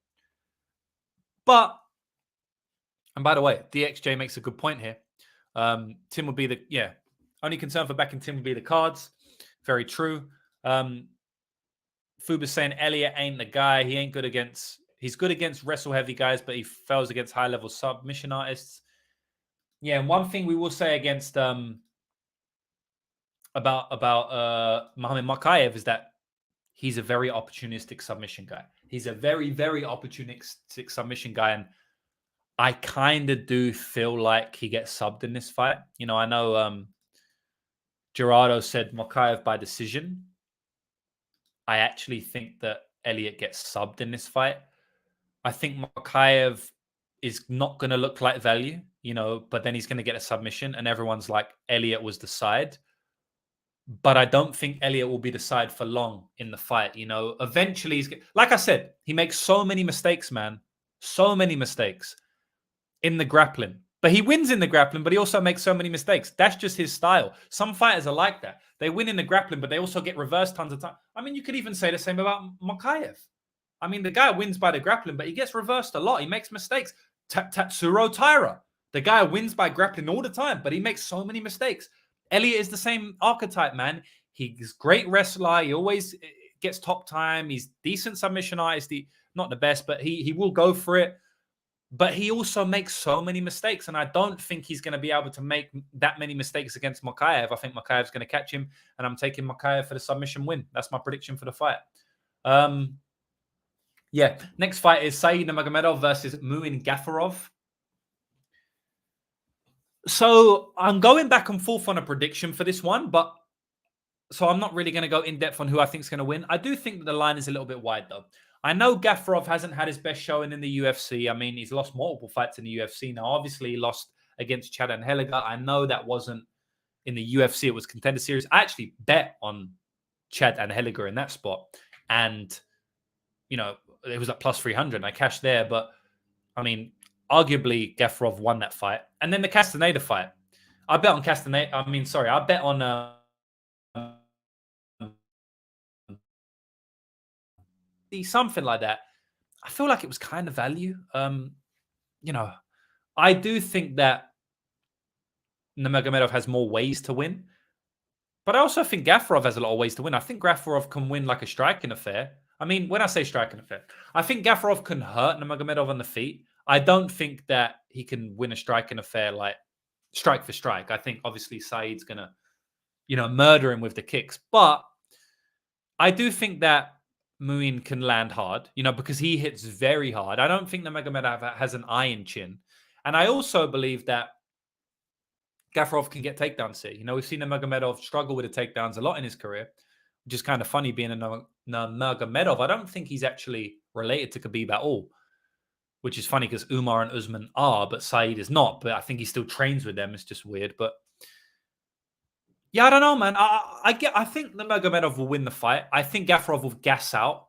But, and by the way, DXJ makes a good point here. Tim would be only concern for backing Tim would be the cards. Very true. Fuba's saying Elliott ain't the guy. He's good against wrestle heavy guys, but he fails against high level submission artists. Yeah, and one thing we will say against about Muhammad Mokaev is that he's a very opportunistic submission guy. He's a very, very opportunistic submission guy, and I kind of do feel like he gets subbed in this fight. You know, I know Gerardo said Mokaev by decision. I actually think that Elliott gets subbed in this fight. I think Mokaev is not going to look like value, you know, but then he's going to get a submission and everyone's like, Elliott was the side. But I don't think Elliott will be the side for long in the fight. You know, eventually, like I said, he makes so many mistakes, man. So many mistakes in the grappling. But he wins in the grappling, but he also makes so many mistakes. That's just his style. Some fighters are like that. They win in the grappling, but they also get reversed tons of time. I mean, you could even say the same about Mokaev. I mean, the guy wins by the grappling, but he gets reversed a lot. He makes mistakes. Tatsuro Taira. The guy wins by grappling all the time, but he makes so many mistakes. Elliott is the same archetype, man. He's a great wrestler. He always gets top time. He's decent submission artist. Not the best, but he will go for it. But he also makes so many mistakes, and I don't think he's going to be able to make that many mistakes against Mokaev. I think Mokaev's going to catch him, and I'm taking Mokaev for the submission win. That's my prediction for the fight. Yeah, next fight is Saeed Magomedov versus Muin Gafurov. So I'm going back and forth on a prediction for this one, so I'm not really going to go in depth on who I think is going to win. I do think that the line is a little bit wide, though. I know Gafurov hasn't had his best showing in the UFC. I mean, he's lost multiple fights in the UFC now. Obviously, he lost against Chad and Heliga. I know that wasn't in the UFC. It was Contender Series. I actually bet on Chad and Heliga in that spot. And, you know, it was at plus 300. And I cashed there. But, I mean, arguably, Gafurov won that fight. And then the Castaneda fight. I bet on Castaneda. I bet on... something like that. I feel like it was kind of value. You know, I do think that Magomedov has more ways to win, but I also think Gafurov has a lot of ways to win. I think Gafurov can win like a striking affair. I mean, when I say striking affair, I think Gafurov can hurt Magomedov on the feet. I don't think that he can win a striking affair like strike for strike. I think obviously Saeed's gonna, murder him with the kicks, but I do think that Muin can land hard, because he hits very hard. I don't think that Magomedov has an iron chin. And I also believe that Gafurov can get takedowns here. We've seen Magomedov struggle with the takedowns a lot in his career, which is kind of funny being a Magomedov. I don't think he's actually related to Khabib at all, which is funny because Umar and Usman are, but Saeed is not. But I think he still trains with them. It's just weird. But yeah, I don't know, man. I think the Magomedov will win the fight. I think Gafurov will gas out.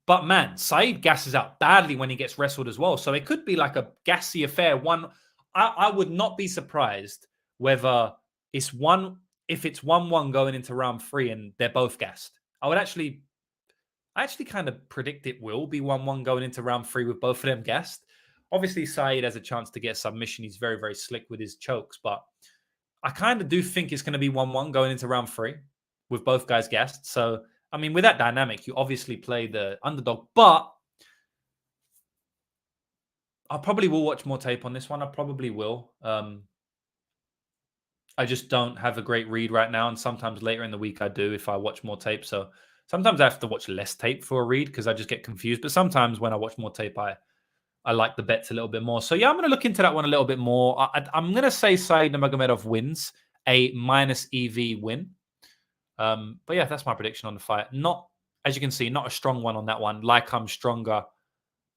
But man, Saeed gasses out badly when he gets wrestled as well. So it could be like a gassy affair. I would not be surprised whether if it's 1-1 going into round 3 and they're both gassed. I actually kind of predict it will be 1-1 going into round 3 with both of them gassed. Obviously, Saeed has a chance to get a submission. He's very, very slick with his chokes, but I kind of do think it's going to be 1-1 going into round 3 with both guys gassed. So, I mean, with that dynamic, you obviously play the underdog, but I probably will watch more tape on this one. I probably will. I just don't have a great read right now, and sometimes later in the week I do if I watch more tape. So sometimes I have to watch less tape for a read because I just get confused. But sometimes when I watch more tape, I like the bets a little bit more. So yeah, I'm going to look into that one a little bit more. I'm going to say Saeed Nurmagomedov wins, a minus EV win. But yeah, that's my prediction on the fight. Not, as you can see, not a strong one on that one. Like I'm stronger.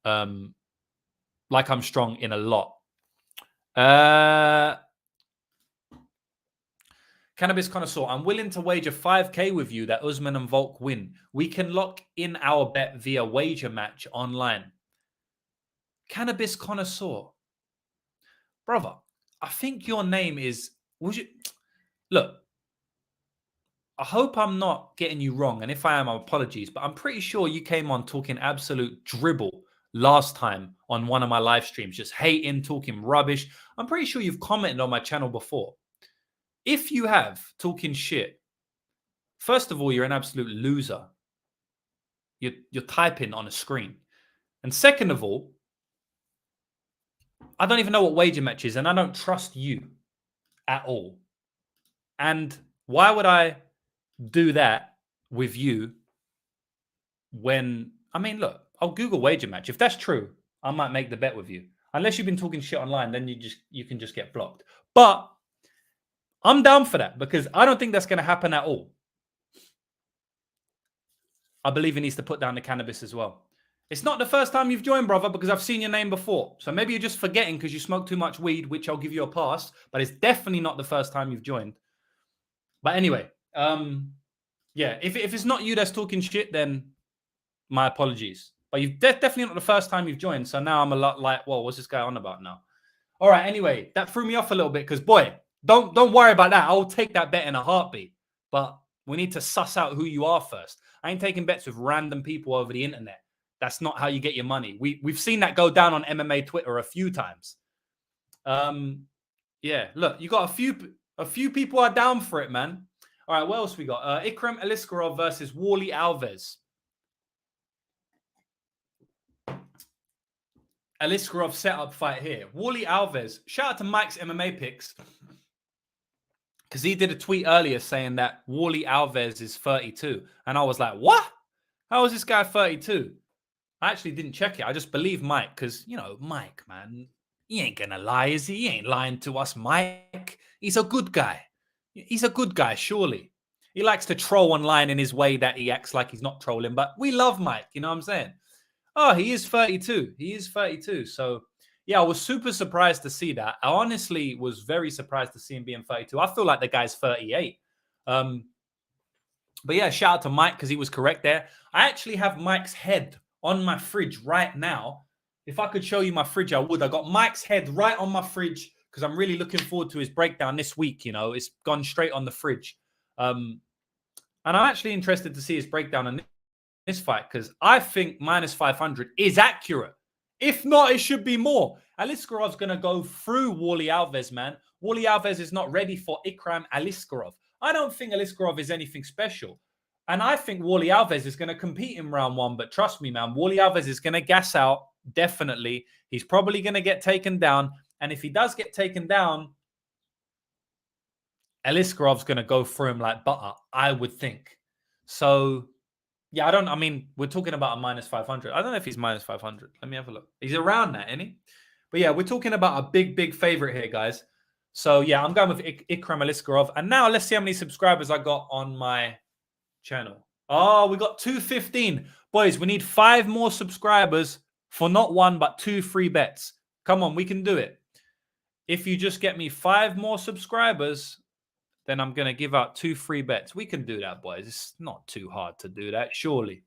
Like I'm strong in a lot. Cannabis Connoisseur, I'm willing to wager 5K with you that Usman and Volk win. We can lock in our bet via wager match online. Cannabis Connoisseur. Brother, I think your name is... Look, I hope I'm not getting you wrong, and if I am, apologies, but I'm pretty sure you came on talking absolute dribble last time on one of my live streams, just hating, talking rubbish. I'm pretty sure you've commented on my channel before. If you have, talking shit, first of all, you're an absolute loser. You're typing on a screen. And second of all, I don't even know what wager match is, and I don't trust you at all. And why would I do that with you when... I mean, look, I'll Google wager match. If that's true, I might make the bet with you. Unless you've been talking shit online, then you can just get blocked. But I'm down for that because I don't think that's going to happen at all. I believe he needs to put down the cannabis as well. It's not the first time you've joined, brother, because I've seen your name before. So maybe you're just forgetting because you smoke too much weed, which I'll give you a pass. But it's definitely not the first time you've joined. But anyway, yeah, if it's not you that's talking shit, then my apologies. But you've definitely not the first time you've joined. So now I'm a lot like, whoa, what's this guy on about now? All right, anyway, that threw me off a little bit because, boy, don't worry about that. I'll take that bet in a heartbeat. But we need to suss out who you are first. I ain't taking bets with random people over the internet. That's not how you get your money. We've seen that go down on MMA Twitter a few times. Yeah, look, you got a few people are down for it, man. All right, what else we got? Ikram Aliskerov versus Warlley Alves. Aliskerov setup fight here. Warlley Alves. Shout out to Mike's MMA picks. Because he did a tweet earlier saying that Warlley Alves is 32. And I was like, what? How is this guy 32? I actually didn't check it. I just believe Mike. Because, Mike, man, he ain't going to lie, is he? He ain't lying to us, Mike. He's a good guy. He's a good guy, surely. He likes to troll online in his way that he acts like he's not trolling. But we love Mike, you know what I'm saying? Oh, he is 32. He is 32. So, yeah, I was super surprised to see that. I honestly was very surprised to see him being 32. I feel like the guy's 38. But yeah, shout out to Mike because he was correct there. I actually have Mike's head on my fridge right now. If I could show you my fridge, I would. I got Mike's head right on my fridge because I'm really looking forward to his breakdown this week. You know, it's gone straight on the fridge. And I'm actually interested to see his breakdown on this fight because I think minus 500 is accurate. If not, it should be more. Aliskerov's going to go through Wally Alves, man. Wally Alves is not ready for Ikram Aliskerov. I don't think Aliskerov is anything special. And I think Wally Alves is going to compete in round one. But trust me, man, Wally Alves is going to gas out. Definitely. He's probably going to get taken down. And if he does get taken down, Aliskerov's going to go through him like butter, I would think. So, yeah, I mean, we're talking about a minus 500. I don't know if he's minus 500. Let me have a look. He's around that, isn't he? But yeah, we're talking about a big, big favorite here, guys. So yeah, I'm going with Ikram Aliskerov. And now let's see how many subscribers I got on my channel. Oh, we got 215. Boys, we need 5 more subscribers for not 1, but 2 free bets. Come on, we can do it. If you just get me 5 more subscribers, then I'm going to give out 2 free bets. We can do that, boys. It's not too hard to do that, surely.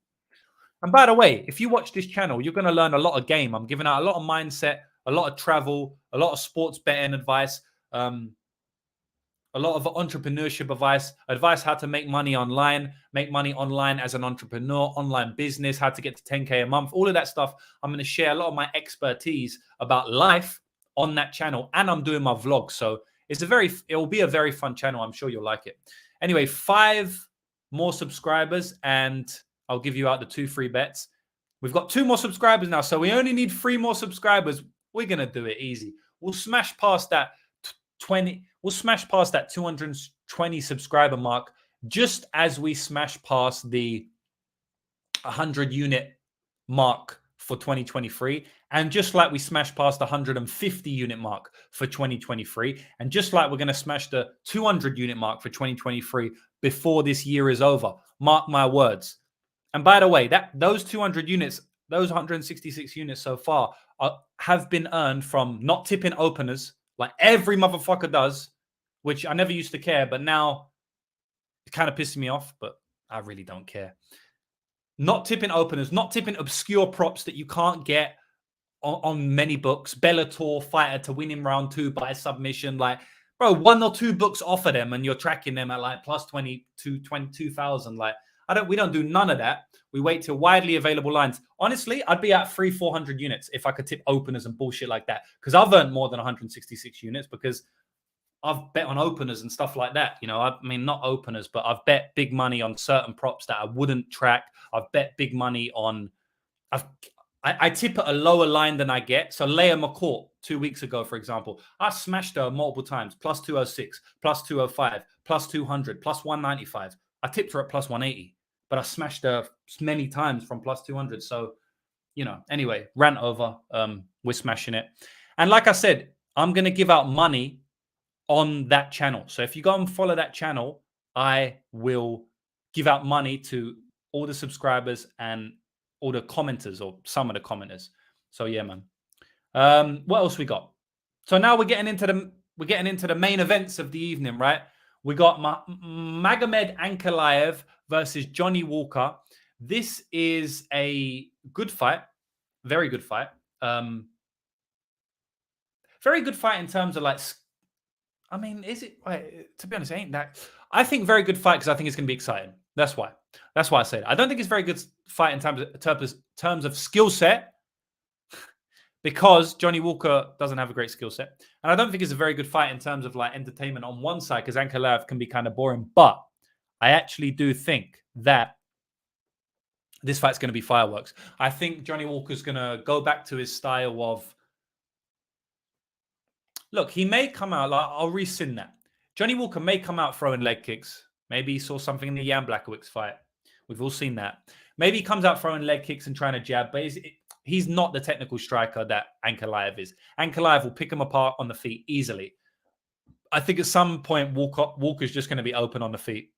And by the way, if you watch this channel, you're going to learn a lot of game. I'm giving out a lot of mindset, a lot of travel, a lot of sports betting advice, a lot of entrepreneurship advice how to make money online as an entrepreneur, online business, how to get to 10K a month, all of that stuff. I'm going to share a lot of my expertise about life on that channel, and I'm doing my vlog. So it will be a very fun channel. I'm sure you'll like it. Anyway, 5 more subscribers, and I'll give you out the 2 free bets. We've got 2 more subscribers now, so we only need 3 more subscribers. We're going to do it easy. We'll smash past that 20. We'll smash past that 220 subscriber mark just as we smash past the 100 unit mark for 2023. And just like we smashed past the 150 unit mark for 2023. And just like we're going to smash the 200 unit mark for 2023 before this year is over. Mark my words. And by the way, those 200 units, those 166 units so far have been earned from not tipping openers, like every motherfucker does, which I never used to care, but now it kind of pisses me off, but I really don't care. Not tipping openers, not tipping obscure props that you can't get on many books. Bellator fighter to win in round 2 by submission. Like, bro, 1 or 2 books offer them and you're tracking them at like plus 22,000. Like, we don't do none of that. We wait till widely available lines. Honestly, I'd be at 300-400 units if I could tip openers and bullshit like that. Because I've earned more than 166 units because I've bet on openers and stuff like that. You know, I mean, not openers, but I've bet big money on certain props that I wouldn't track. I've bet big money on. I tip at a lower line than I get. So Leah McCourt 2 weeks ago, for example, I smashed her multiple times. Plus 206, plus 205, plus 200, plus 195. I tipped her at plus 180, but I smashed her many times from plus 200. So, you know, anyway, rant over. We're smashing it. And like I said, I'm going to give out money on that channel. So if you go and follow that channel, I will give out money to all the subscribers and all the commenters, or some of the commenters. So yeah, man. What else we got? So now we're getting into the main events of the evening, right? We got Magomed Ankalaev versus Johnny Walker. This is a good fight, very good fight. Very good fight in terms of like. I mean, is it? To be honest, ain't that? I think very good fight because I think it's going to be exciting. That's why. That's why I say that. I don't think it's very good fight in terms of skill set because Johnny Walker doesn't have a great skill set, and I don't think it's a very good fight in terms of like entertainment on one side because Ankalaev can be kind of boring. But I actually do think that this fight's going to be fireworks. I think Johnny Walker's going to go back to his style of. Look, he may come out, like, I'll rescind that. Johnny Walker may come out throwing leg kicks. Maybe he saw something in the Jan Blachowicz fight. We've all seen that. Maybe he comes out throwing leg kicks and trying to jab, but he's not the technical striker that Ankalaev is. Ankalaev will pick him apart on the feet easily. I think at some point, Walker's just going to be open on the feet.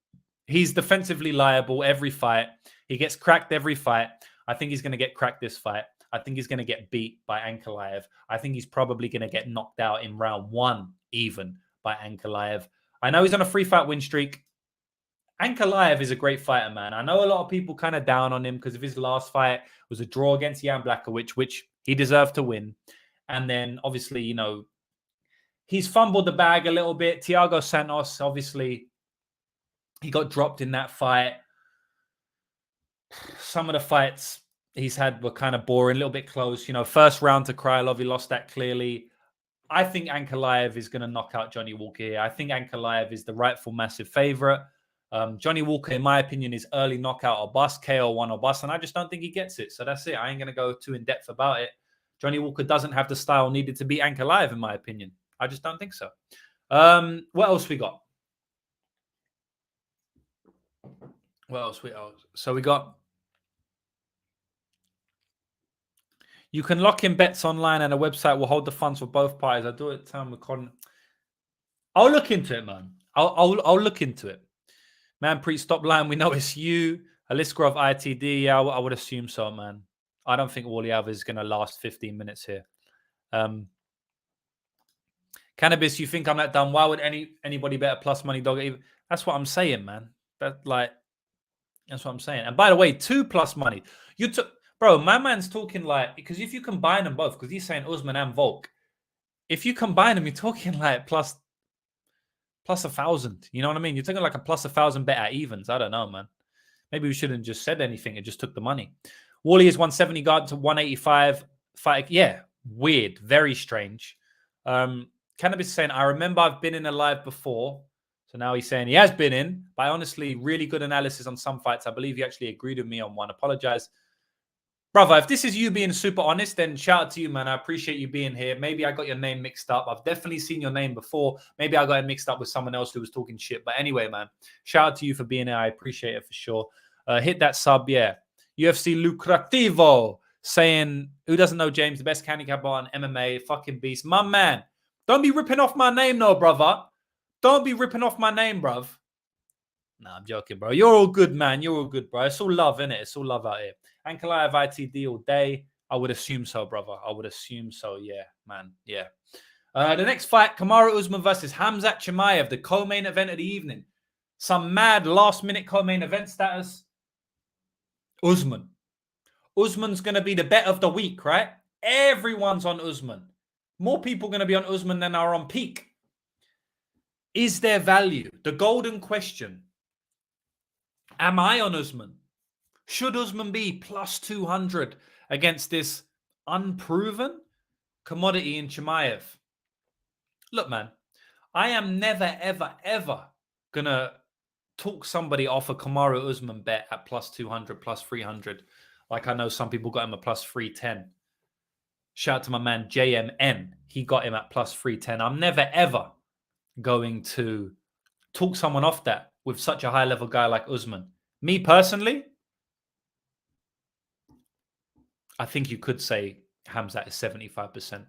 He's defensively liable every fight. He gets cracked every fight. I think he's going to get cracked this fight. I think he's going to get beat by Ankalaev. I think he's probably going to get knocked out in round 1 even by Ankalaev. I know he's on a 3-fight win streak. Ankalaev is a great fighter, man. I know a lot of people kind of down on him because of his last fight was a draw against Jan Blachowicz, which he deserved to win. And then, obviously, you know, he's fumbled the bag a little bit. Thiago Santos, obviously, he got dropped in that fight. Some of the fights he's had were kind of boring, a little bit close. You know, first round to Krylov, he lost that clearly. I think Ankalaev is going to knock out Johnny Walker here. I think Ankalaev is the rightful massive favorite. Johnny Walker, in my opinion, is early knockout or bust, KO1 or bust, and I just don't think he gets it. So that's it. I ain't going to go too in-depth about it. Johnny Walker doesn't have the style needed to beat Ankalaev, in my opinion. I just don't think so. What else we got? So we got... You can lock in bets online and a website will hold the funds for both parties. I do it at the time with Con. I'll look into it, man. I'll look into it. Man, stop lying. We know it's you. Aliskerov ITD. Yeah, I would assume so, man. I don't think Wally Alves is going to last 15 minutes here. Cannabis, you think I'm that dumb? Why would anybody bet a plus money dog? That's what I'm saying, man. That's what I'm saying. And by the way, 2+ money. You took... Bro, my man's talking like, because if you combine them both, because he's saying Usman and Volk, if you combine them, you're talking like plus 1,000. You know what I mean? You're talking like a plus 1,000 bet at evens. I don't know, man. Maybe we shouldn't just said anything and just took the money. Wally is 170 guard to 185. Fight. Yeah, weird. Very strange. Cannabis is saying, I remember I've been in a live before. So now he's saying he has been in. But honestly, really good analysis on some fights. I believe he actually agreed with me on one. Apologize. Brother, if this is you being super honest, then shout out to you, man. I appreciate you being here. Maybe I got your name mixed up. I've definitely seen your name before. Maybe I got it mixed up with someone else who was talking shit. But anyway, man, shout out to you for being here. I appreciate it for sure. Hit that sub, yeah. UFC Lucrativo saying, who doesn't know James, the best handicapper on MMA, fucking beast. My man, don't be ripping off my name, no, brother. Don't be ripping off my name, bruv. Nah, I'm joking, bro. You're all good, man. You're all good, bro. It's all love, innit? It's all love out here. Ankalaev ITD all day. I would assume so, brother. I would assume so. Yeah, man. Yeah. The next fight, Kamaru Usman versus Khamzat Chimaev, the co-main event of the evening. Some mad last-minute co-main event status. Usman. Usman's going to be the bet of the week, right? Everyone's on Usman. More people going to be on Usman than are on peak. Is there value? The golden question. Am I on Usman? Should Usman be plus 200 against this unproven commodity in Chimaev? Look, man, I am never, ever, ever going to talk somebody off a Kamaru Usman bet at plus 200, plus 300. Like I know some people got him at plus 310. Shout out to my man JMN. He got him at plus 310. I'm never, ever going to talk someone off that with such a high-level guy like Usman. Me personally, I think you could say Khamzat is 75%.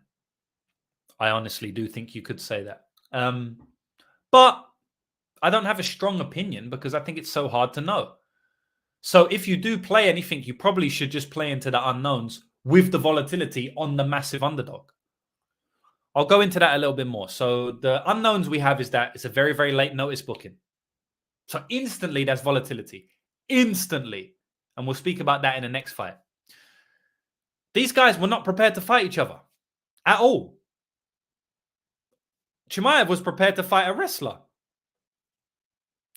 I honestly do think you could say that. But I don't have a strong opinion because I think it's so hard to know. So if you do play anything, you probably should just play into the unknowns with the volatility on the massive underdog. I'll go into that a little bit more. So the unknowns we have is that it's a very, very late notice booking. So instantly, that's volatility. Instantly. And we'll speak about that in the next fight. These guys were not prepared to fight each other at all. Chimaev was prepared to fight a wrestler.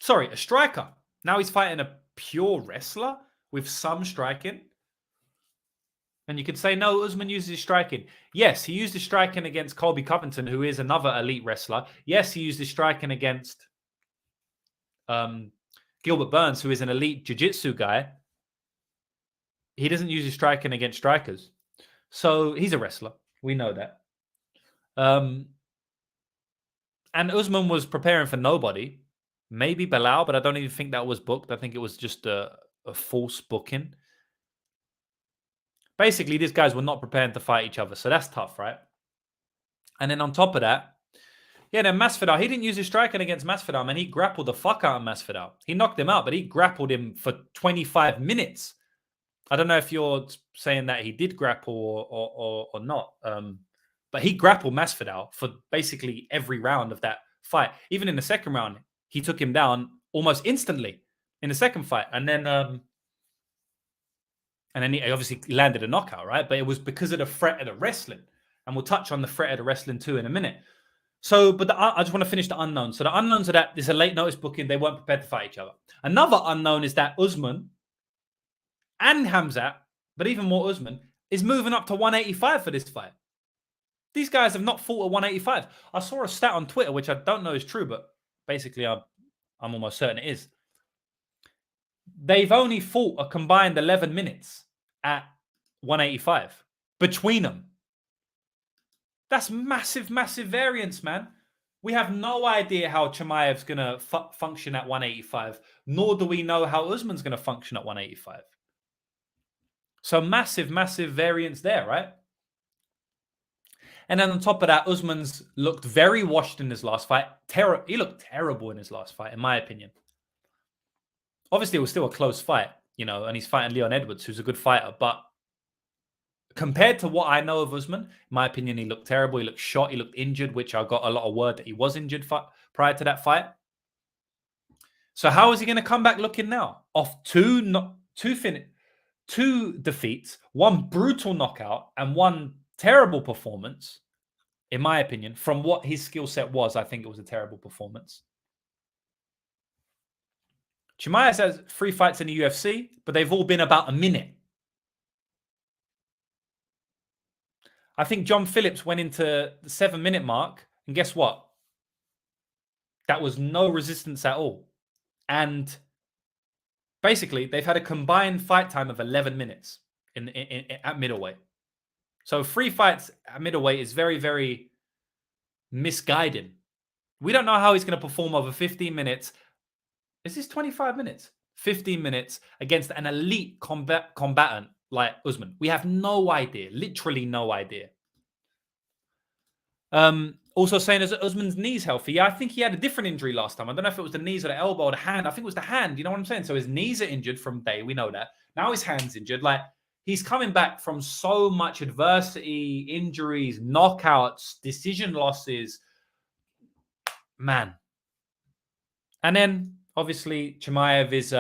Sorry, a striker. Now he's fighting a pure wrestler with some striking. And you could say, no, Usman uses his striking. Yes, he used his striking against Colby Covington, who is another elite wrestler. Yes, he used his striking against Gilbert Burns, who is an elite jiu-jitsu guy. He doesn't use his striking against strikers. So he's a wrestler. We know that. And Usman was preparing for nobody. Maybe Bilal, but I don't even think that was booked. I think it was just a false booking. Basically, these guys were not preparing to fight each other. So that's tough, right? And then on top of that, yeah, then Masvidal, he didn't use his striking against Masvidal, man. He grappled the fuck out of Masvidal. He knocked him out, but he grappled him for 25 minutes. I don't know if you're saying that he did grapple or not. But he grappled Masvidal for basically every round of that fight. Even in the second round, he took him down almost instantly in the second fight, and then he obviously landed a knockout, right? But it was because of the threat of the wrestling, and we'll touch on the threat of the wrestling too in a minute. So, but I just want to finish the unknowns. So the unknowns are that there's a late notice booking; they weren't prepared to fight each other. Another unknown is that Usman and Khamzat, but even more Usman, is moving up to 185 for this fight. These guys have not fought at 185. I saw a stat on Twitter, which I don't know is true, but basically I'm almost certain it is. They've only fought a combined 11 minutes at 185 between them. That's massive, massive variance, man. We have no idea how Chimaev's going to function at 185, nor do we know how Usman's going to function at 185. So massive, massive variance there, right? And then on top of that, Usman's looked very washed in his last fight. He looked terrible in his last fight, in my opinion. Obviously, it was still a close fight, you know, and he's fighting Leon Edwards, who's a good fighter. But compared to what I know of Usman, in my opinion, he looked terrible. He looked shot. He looked injured, which I got a lot of word that he was injured prior to that fight. So how is he going to come back looking now? Off two defeats, one brutal knockout, and one terrible performance, in my opinion. From what his skill set was, I think it was a terrible performance. Chimaev has 3 fights in the UFC, but they've all been about a minute. I think John Phillips went into the 7-minute mark, and guess what? That was no resistance at all. And basically, they've had a combined fight time of 11 minutes at middleweight. So 3 fights at middleweight is very, very misguided. We don't know how he's going to perform over 15 minutes. Is this 25 minutes? 15 minutes against an elite combatant like Usman. We have no idea. Literally no idea. Also saying, is Usman's knees healthy? Yeah, I think he had a different injury last time. I don't know if it was the knees or the elbow or the hand. I think it was the hand. You know what I'm saying? So his knees are injured from day. We know that. Now his hand's injured. Like, he's coming back from so much adversity, injuries, knockouts, decision losses. Man. And then, obviously, Chimaev is,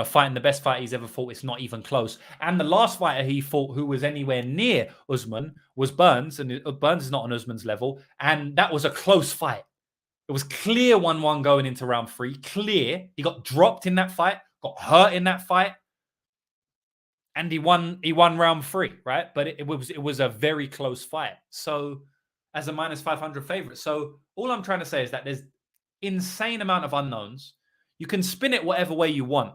fighting the best fight he's ever fought. It's not even close. And the last fighter he fought who was anywhere near Usman was Burns. And Burns is not on Usman's level. And that was a close fight. It was clear 1-1 going into round 3. Clear. He got dropped in that fight. Got hurt in that fight. And he won round 3, right? But it was a very close fight. So, as a minus 500 favorite. So, all I'm trying to say is that there's insane amount of unknowns. You can spin it whatever way you want.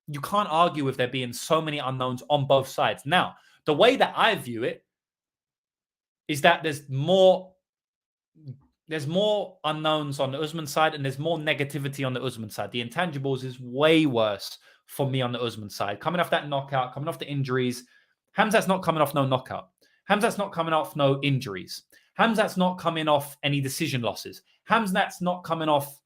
You can't argue with there being so many unknowns on both sides. Now, the way that I view it is that there's more unknowns on the Usman side and there's more negativity on the Usman side. The intangibles is way worse for me on the Usman side. Coming off that knockout, coming off the injuries. Khamzat's not coming off no knockout. Khamzat's not coming off no injuries. Khamzat's not coming off any decision losses. Khamzat's not coming off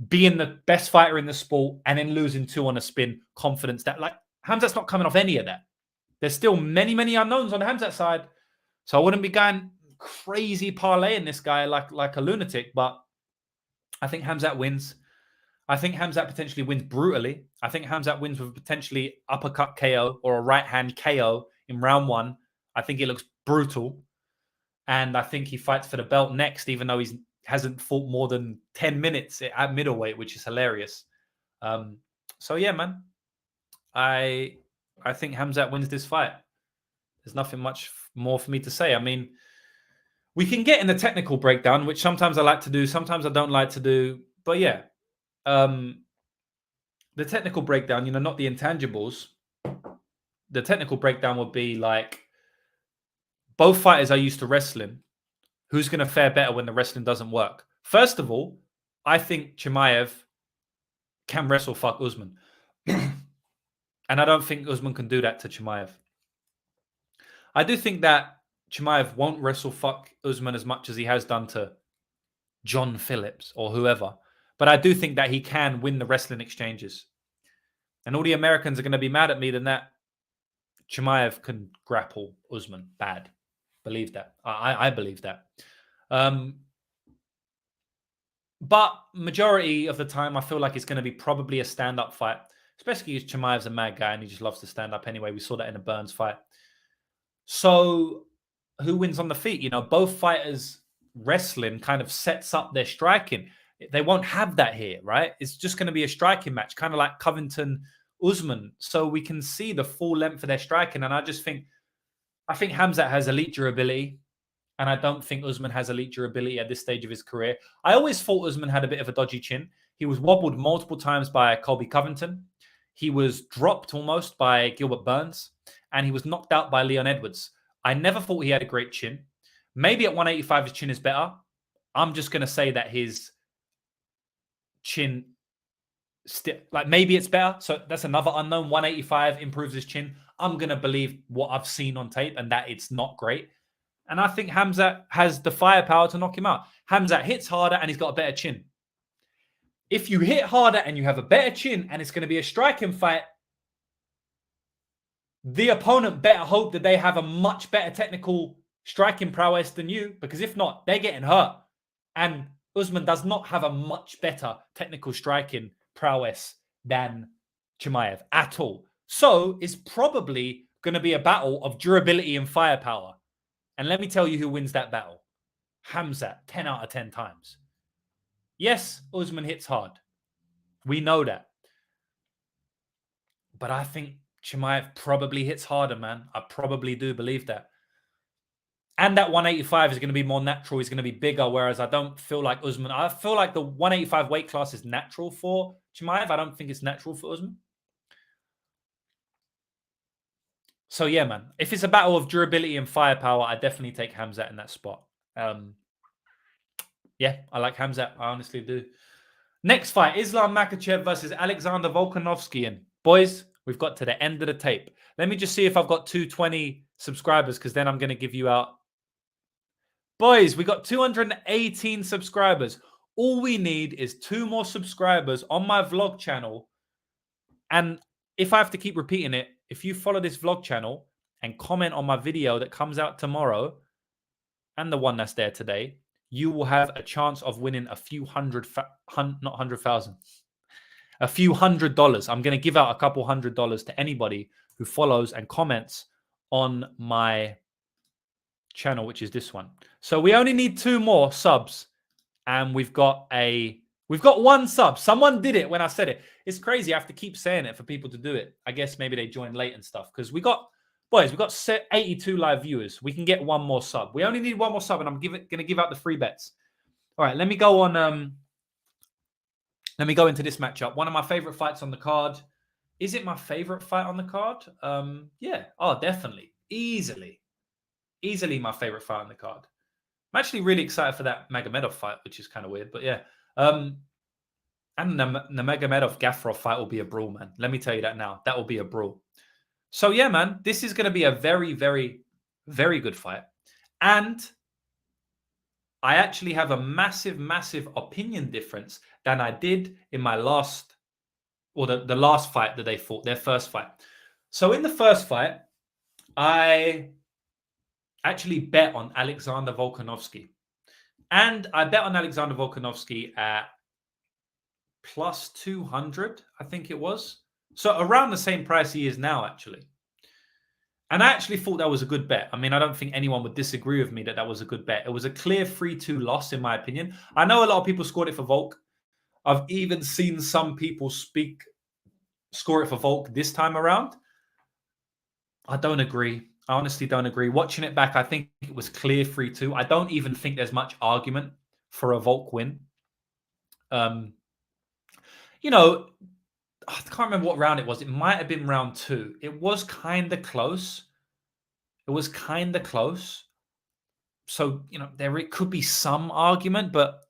being the best fighter in the sport and then losing 2 on a spin, confidence that, like, Khamzat's not coming off any of that. There's still many, many unknowns on the Khamzat side. So I wouldn't be going crazy parlaying this guy like a lunatic, but I think Khamzat wins. I think Khamzat potentially wins brutally. I think Khamzat wins with potentially uppercut KO or a right hand KO in round 1. I think it looks brutal. And I think he fights for the belt next, even though he hasn't fought more than 10 minutes at middleweight, which is hilarious. So yeah, man, I think Khamzat wins this fight. There's nothing much more for me to say. I mean, we can get in the technical breakdown, which sometimes I like to do, sometimes I don't like to do. But yeah, the technical breakdown, not the intangibles. The technical breakdown would be like, both fighters are used to wrestling. Who's going to fare better when the wrestling doesn't work? First of all, I think Chimaev can wrestle fuck Usman. And I don't think Usman can do that to Chimaev. I do think that Chimaev won't wrestle fuck Usman as much as he has done to John Phillips or whoever. But I do think that he can win the wrestling exchanges. And all the Americans are going to be mad at me, then that Chimaev can grapple Usman bad. Believe that. I believe that. But majority of the time, I feel like it's going to be probably a stand-up fight, especially because Chimaev's a mad guy and he just loves to stand up anyway. We saw that in the Burns fight. So who wins on the feet? You know, both fighters wrestling kind of sets up their striking. They won't have that here, right? It's just going to be a striking match, kind of like Covington Usman. So we can see the full length of their striking. And I think Khamzat has elite durability. And I don't think Usman has elite durability at this stage of his career. I always thought Usman had a bit of a dodgy chin. He was wobbled multiple times by Colby Covington. He was dropped almost by Gilbert Burns. And he was knocked out by Leon Edwards. I never thought he had a great chin. Maybe at 185 his chin is better. I'm just going to say that his chin, maybe it's better. So that's another unknown. 185 improves his chin. I'm going to believe what I've seen on tape and that it's not great. And I think Khamzat has the firepower to knock him out. Khamzat hits harder and he's got a better chin. If you hit harder and you have a better chin and it's going to be a striking fight, the opponent better hope that they have a much better technical striking prowess than you, because if not, they're getting hurt. And Usman does not have a much better technical striking prowess than Chimaev at all. So it's probably going to be a battle of durability and firepower. And let me tell you who wins that battle. Khamzat, 10 out of 10 times. Yes, Usman hits hard. We know that. But I think Chimaev probably hits harder, man. I probably do believe that. And that 185 is going to be more natural. He's going to be bigger, whereas I don't feel like Usman. I feel like the 185 weight class is natural for Chimaev. I don't think it's natural for Usman. So, yeah, man. If it's a battle of durability and firepower, I definitely take Khamzat in that spot. Yeah, I like Khamzat. I honestly do. Next fight, Islam Makhachev versus Alexander Volkanovski. And boys, we've got to the end of the tape. Let me just see if I've got 220 subscribers, because then I'm going to give you out. Boys, we got 218 subscribers. All we need is 2 more subscribers on my vlog channel. And if I have to keep repeating it, if you follow this vlog channel and comment on my video that comes out tomorrow and the one that's there today, you will have a chance of winning a few a few $100. I'm going to give out a couple $100 to anybody who follows and comments on my channel, which is this one. So we only need 2 more subs, and we've got 1 sub. Someone did it when I said it. It's crazy. I have to keep saying it for people to do it. I guess maybe they joined late and stuff, because we got 82 live viewers. We can get 1 more sub. We only need 1 more sub, and I'm going to give out the free bets. All right, let me go on. Let me go into this matchup. One of my favorite fights on the card. Is it my favorite fight on the card? Yeah. Oh, definitely. Easily my favorite fight on the card. I'm actually really excited for that Magomedov fight, which is kind of weird, but yeah. And the Magomedov Gafurov fight will be a brawl, man. Let me tell you that now. That will be a brawl. So yeah, man, this is going to be a very, very, very good fight. And I actually have a massive, massive opinion difference than I did in my last, or the last fight that they fought, their first fight. So in the first fight, I actually bet on Alexander Volkanovski. And I bet on Alexander Volkanovski at plus 200, I think it was. So around the same price he is now, actually. And I actually thought that was a good bet. I mean, I don't think anyone would disagree with me that that was a good bet. It was a clear 3-2 loss, in my opinion. I know a lot of people scored it for Volk. I've even seen some people score it for Volk this time around. I don't agree. I honestly don't agree. Watching it back, I think it was clear 3-2. I don't even think there's much argument for a Volk win. You know, I can't remember what round it was. It might have been round 2. It was kind of close. So, you know, it could be some argument, but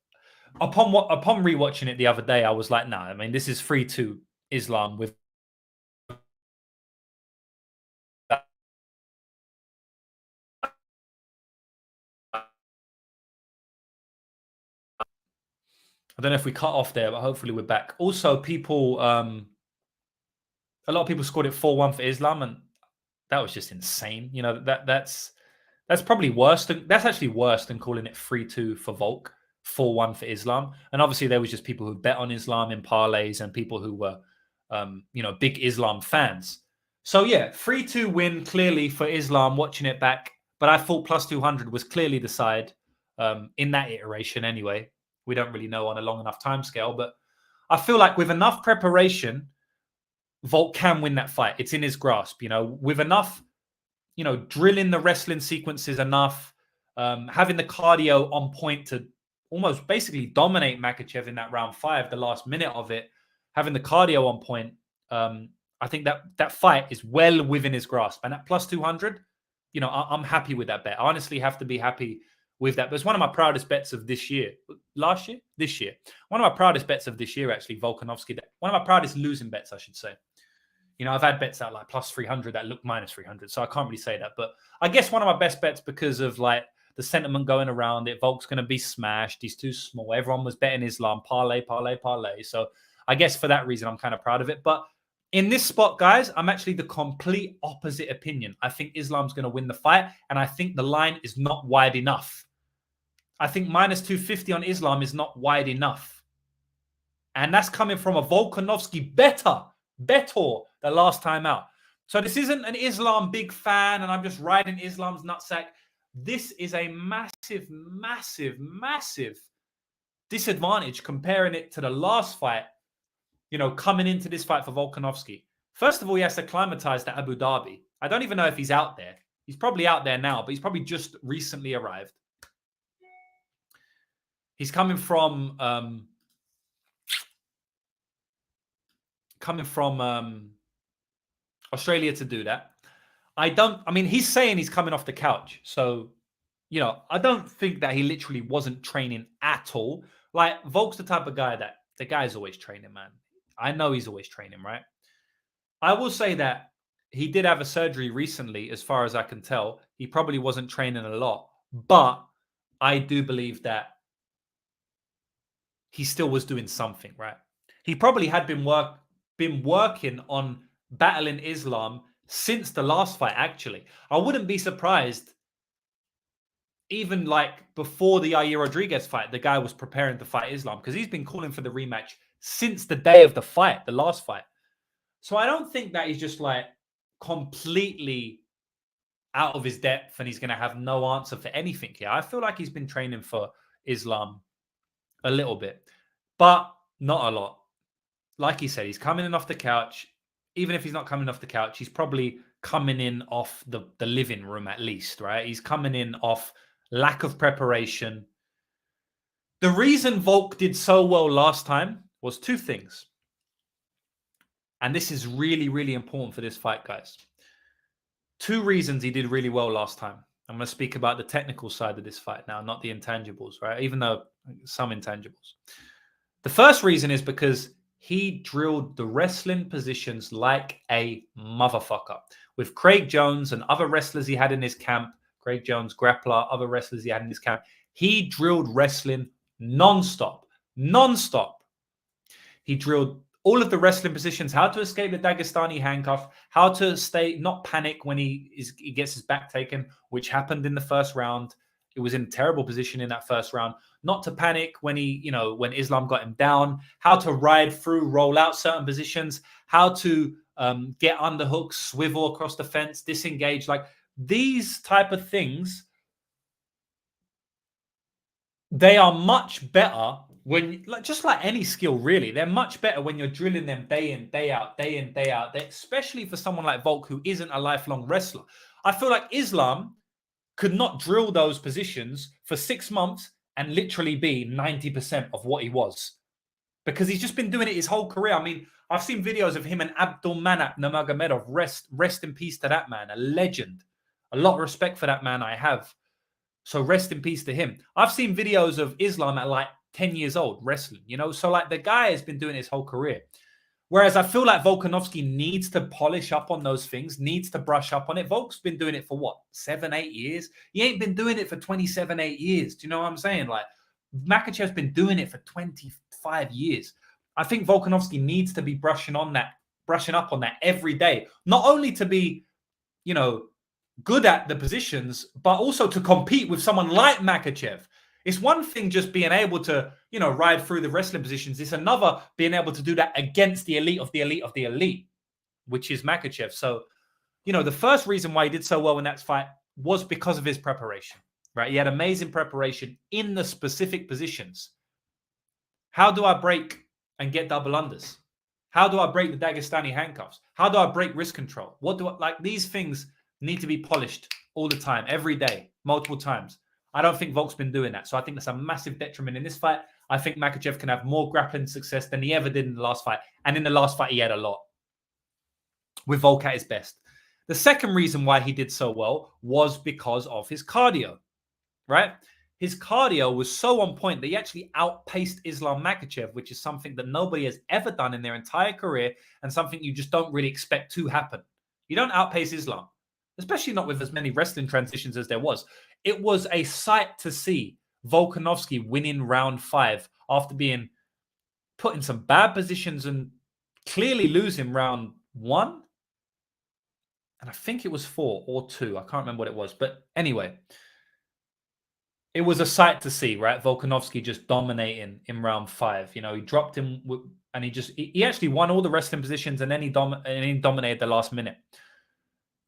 upon rewatching it the other day, I was like, nah, I mean, this is 3-2 Islam with I don't know if we cut off there, but hopefully we're back. Also, people a lot of people scored it 4-1 for Islam, and that was just insane. You know, that's probably worse than that's actually worse than calling it 3-2 for Volk, 4-1 for Islam. And obviously there was just people who bet on Islam in parlays and people who were big Islam fans. So yeah, 3-2 win clearly for Islam watching it back. But I thought plus 200 was clearly the side in that iteration anyway. We don't really know on a long enough timescale, but I feel like with enough preparation, Volk can win that fight. It's in his grasp, with enough, drilling the wrestling sequences enough, having the cardio on point to almost basically dominate Makachev in that round 5, the last minute of it, having the cardio on point. I think that fight is well within his grasp. And at plus 200, I'm happy with that bet. I honestly have to be happy with that. But it's one of my proudest bets of this year. Last year? This year. One of my proudest bets of this year, actually, Volkanovski. One of my proudest losing bets, I should say. I've had bets out like plus 300 that look minus 300. So I can't really say that. But I guess one of my best bets because of like the sentiment going around it. Volk's going to be smashed. He's too small. Everyone was betting Islam. Parlay. So I guess for that reason, I'm kind of proud of it. But in this spot, guys, I'm actually the complete opposite opinion. I think Islam's going to win the fight. And I think the line is not wide enough. I think minus 250 on Islam is not wide enough. And that's coming from a Volkanovski better the last time out. So this isn't an Islam big fan and I'm just riding Islam's nutsack. This is a massive, massive, massive disadvantage comparing it to the last fight, coming into this fight for Volkanovski. First of all, he has to acclimatize to Abu Dhabi. I don't even know if he's out there. He's probably out there now, but he's probably just recently arrived. He's coming from Australia to do that. He's saying he's coming off the couch. So, I don't think that he literally wasn't training at all. Like, Volk's the type of guy that the guy's always training, man. I know he's always training, right? I will say that he did have a surgery recently, as far as I can tell. He probably wasn't training a lot, but I do believe that he still was doing something, right? He probably had been working on battling Islam since the last fight, actually. I wouldn't be surprised, even like before the Yaya Rodriguez fight, the guy was preparing to fight Islam because he's been calling for the rematch since the day of the fight, the last fight. So I don't think that he's just like completely out of his depth and he's going to have no answer for anything here. I feel like he's been training for Islam a little bit, but not a lot. Like he said, he's coming in off the couch. Even if he's not coming off the couch, he's probably coming in off the living room at least, right? He's coming in off lack of preparation. The reason Volk did so well last time was two things. And this is really, really important for this fight, guys. Two reasons he did really well last time. I'm going to speak about the technical side of this fight now, not the intangibles, right? Even though some intangibles. The first reason is because he drilled the wrestling positions like a motherfucker. With Craig Jones and other wrestlers he had in his camp, Craig Jones, grappler, other wrestlers he had in his camp, he drilled wrestling non-stop. He drilled all of the wrestling positions, how to escape the Dagestani handcuff, how to not panic when he gets his back taken, which happened in the first round. It was in a terrible position in that first round. Not to panic when when Islam got him down, how to ride through, roll out certain positions, how to get underhooks, swivel across the fence, disengage. Like these type of things, they are much better when, just like any skill, really. They're much better when you're drilling them day in, day out, especially for someone like Volk, who isn't a lifelong wrestler. I feel like Islam could not drill those positions for 6 months and literally be 90% of what he was, because he's just been doing it his whole career. I mean, I've seen videos of him and Abdulmanap Nurmagomedov. Rest in peace to that man, a legend. A lot of respect for that man I have. So rest in peace to him. I've seen videos of Islam at like 10 years old wrestling, So like the guy has been doing his whole career. Whereas I feel like Volkanovski needs to polish up on those things, needs to brush up on it. Volk's been doing it for what, 7-8 years? He ain't been doing it for 27-8 years. Do you know what I'm saying? Like Makhachev's been doing it for 25 years. I think Volkanovski needs to be brushing on that brushing up on that every day, not only to be, you know, good at the positions, but also to compete with someone like Makachev. It's one thing just being able to, you know, ride through the wrestling positions. It's another being able to do that against the elite of the elite of the elite, which is Makachev. So, you know, the first reason why he did so well in that fight was because of his preparation, right? He had amazing preparation in the specific positions. How do I break and get double unders? How do I break the Dagestani handcuffs? How do I break wrist control? What do I like? These things need to be polished all the time, every day, multiple times. I don't think Volk's been doing that. So I think that's a massive detriment in this fight. I think Makhachev can have more grappling success than he ever did in the last fight. And in the last fight, he had a lot. With Volk at his best. The second reason why he did so well was because of his cardio, right? His cardio was so on point that he actually outpaced Islam Makhachev, which is something that nobody has ever done in their entire career and something you just don't really expect to happen. You don't outpace Islam, especially not with as many wrestling transitions as there was. It was a sight to see Volkanovski winning round 5 after being put in some bad positions and clearly losing round 1. And I think it was 4 or 2. I can't remember what it was. But anyway, it was a sight to see, right? Volkanovski just dominating in round 5. You know, he dropped him and he actually won all the wrestling positions and then he dominated the last minute.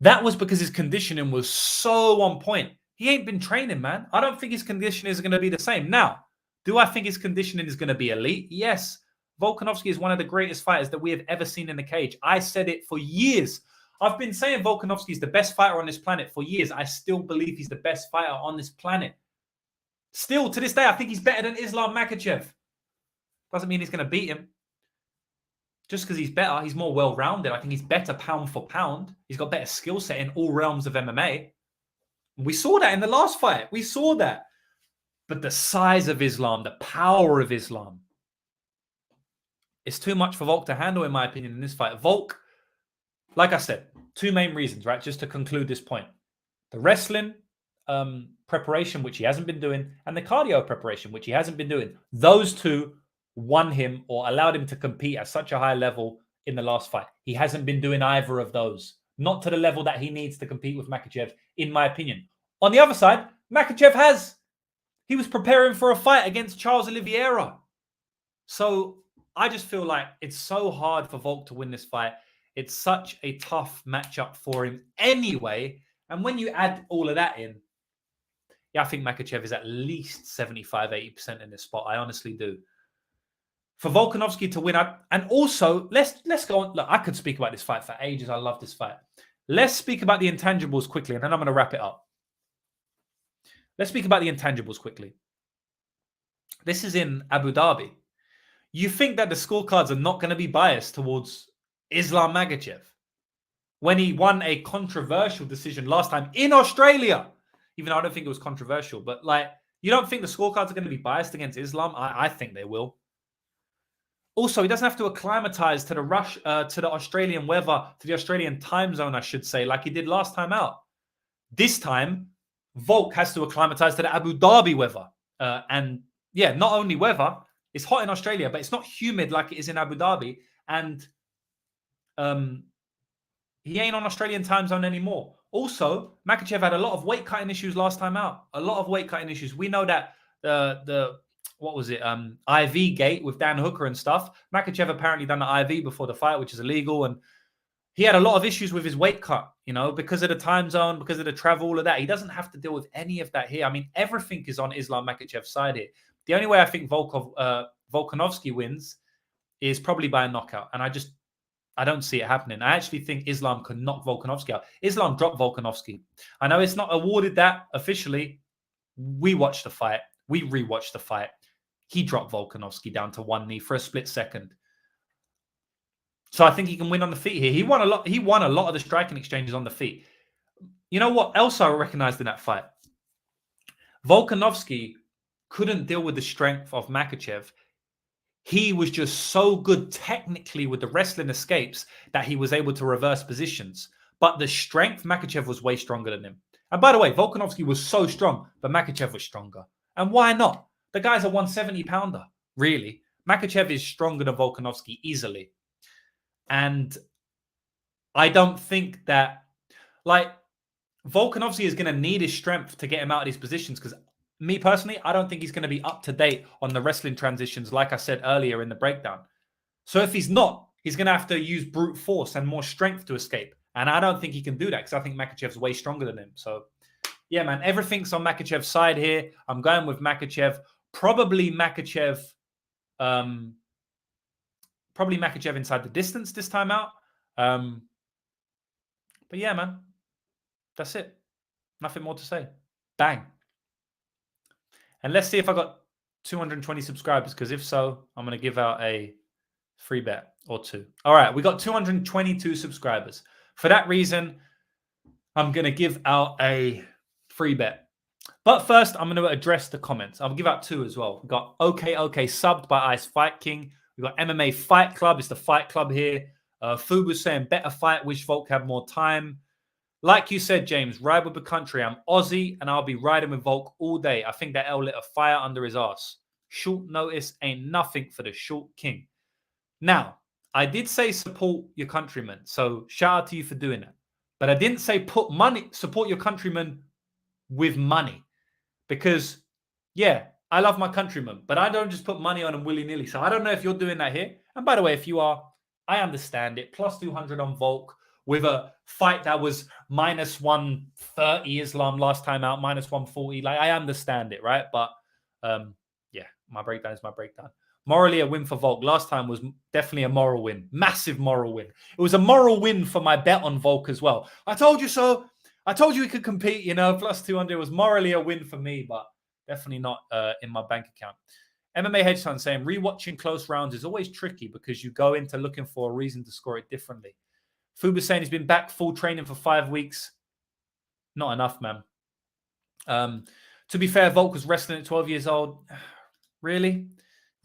That was because his conditioning was so on point. He ain't been training, man. I don't think his conditioning is going to be the same. Now, do I think his conditioning is going to be elite? Yes. Volkanovski is one of the greatest fighters that we have ever seen in the cage. I said it for years. I've been saying Volkanovski is the best fighter on this planet for years. I still believe he's the best fighter on this planet. Still, to this day, I think he's better than Islam Makhachev. Doesn't mean he's going to beat him. Just because he's better, he's more well-rounded. I think he's better pound for pound. He's got better skill set in all realms of MMA. We saw that in the last fight. We saw that. But the size of Islam, the power of Islam, it's too much for Volk to handle, in my opinion, in this fight. Volk, like I said, 2 main reasons, right? Just to conclude this point. The wrestling preparation, which he hasn't been doing, and the cardio preparation, which he hasn't been doing. Those 2 won him or allowed him to compete at such a high level in the last fight. He hasn't been doing either of those. Not to the level that he needs to compete with Makachev, in my opinion. On the other side, Makachev has. He was preparing for a fight against Charles Oliveira. So I just feel like it's so hard for Volk to win this fight. It's such a tough matchup for him anyway. And when you add all of that in, yeah, I think Makachev is at least 75-80% in this spot. I honestly do. For Volkanovski to win, and also let's go on. Look, I could speak about this fight for ages. I love this fight. Let's speak about the intangibles quickly, and then I'm going to wrap it up. Let's speak about the intangibles quickly. This is in Abu Dhabi. You think that the scorecards are not going to be biased towards Islam Makhachev when he won a controversial decision last time in Australia? Even though I don't think it was controversial, but like, you don't think the scorecards are going to be biased against Islam? I think they will. Also, he doesn't have to acclimatize to the Australian weather, to the Australian time zone, I should say, like he did last time out. This time, Volk has to acclimatize to the Abu Dhabi weather. And yeah, not only weather, it's hot in Australia, but it's not humid like it is in Abu Dhabi. And he ain't on Australian time zone anymore. Also, Makhachev had a lot of weight cutting issues last time out. A lot of weight cutting issues. We know that what was it? IV gate with Dan Hooker and stuff. Makhachev apparently done the IV before the fight, which is illegal. And he had a lot of issues with his weight cut, you know, because of the time zone, because of the travel, all of that. He doesn't have to deal with any of that here. I mean, everything is on Islam Makhachev's side here. The only way I think Volkanovski wins is probably by a knockout. And I don't see it happening. I actually think Islam could knock Volkanovski out. Islam dropped Volkanovski. I know it's not awarded that officially. We watched the fight. We rewatched the fight. He dropped Volkanovski down to 1 knee for a split second. So I think he can win on the feet here. He won a lot of the striking exchanges on the feet. You know what else I recognized in that fight? Volkanovski couldn't deal with the strength of Makhachev. He was just so good technically with the wrestling escapes that he was able to reverse positions. But the strength, Makhachev was way stronger than him. And by the way, Volkanovski was so strong, but Makhachev was stronger. And why not? The guy's a 170-pounder, really. Makhachev is stronger than Volkanovski easily. And I don't think that, like, Volkanovski is going to need his strength to get him out of these positions, because me personally, I don't think he's going to be up to date on the wrestling transitions, like I said earlier in the breakdown. So if he's not, he's going to have to use brute force and more strength to escape. And I don't think he can do that, because I think Makhachev's way stronger than him. So, yeah, man, everything's on Makhachev's side here. I'm going with Makhachev. Probably Makhachev inside the distance this time out. But yeah, man, that's it. Nothing more to say. Bang. And let's see if I got 220 subscribers, because if so, I'm going to give out a free bet or two. All right, we got 222 subscribers. For that reason, I'm going to give out a free bet. But first, I'm going to address the comments. I'll give out two as well. We've got OK subbed by Ice Fight King. We've got MMA Fight Club. It's the Fight Club here. Fubu's saying better fight. Wish Volk had more time. Like you said, James, ride with the country. I'm Aussie and I'll be riding with Volk all day. I think that L lit a fire under his ass. Short notice ain't nothing for the short king. Now, I did say support your countrymen. So shout out to you for doing that. But I didn't say support your countrymen with money. Because, yeah, I love my countrymen, but I don't just put money on them willy-nilly. So I don't know if you're doing that here. And by the way, if you are, I understand it. Plus 200 on Volk with a fight that was minus 130 Islam last time out, minus 140. Like, I understand it, right? But, yeah, my breakdown is my breakdown. Morally, a win for Volk. Last time was definitely a moral win. Massive moral win. It was a moral win for my bet on Volk as well. I told you so. I told you we could compete, plus 200 was morally a win for me, but definitely not in my bank account. MMA Hedge Fund saying, rewatching close rounds is always tricky because you go into looking for a reason to score it differently. Fubu saying he's been back full training for 5 weeks. Not enough, man. To be fair, Volk was wrestling at 12 years old. Really?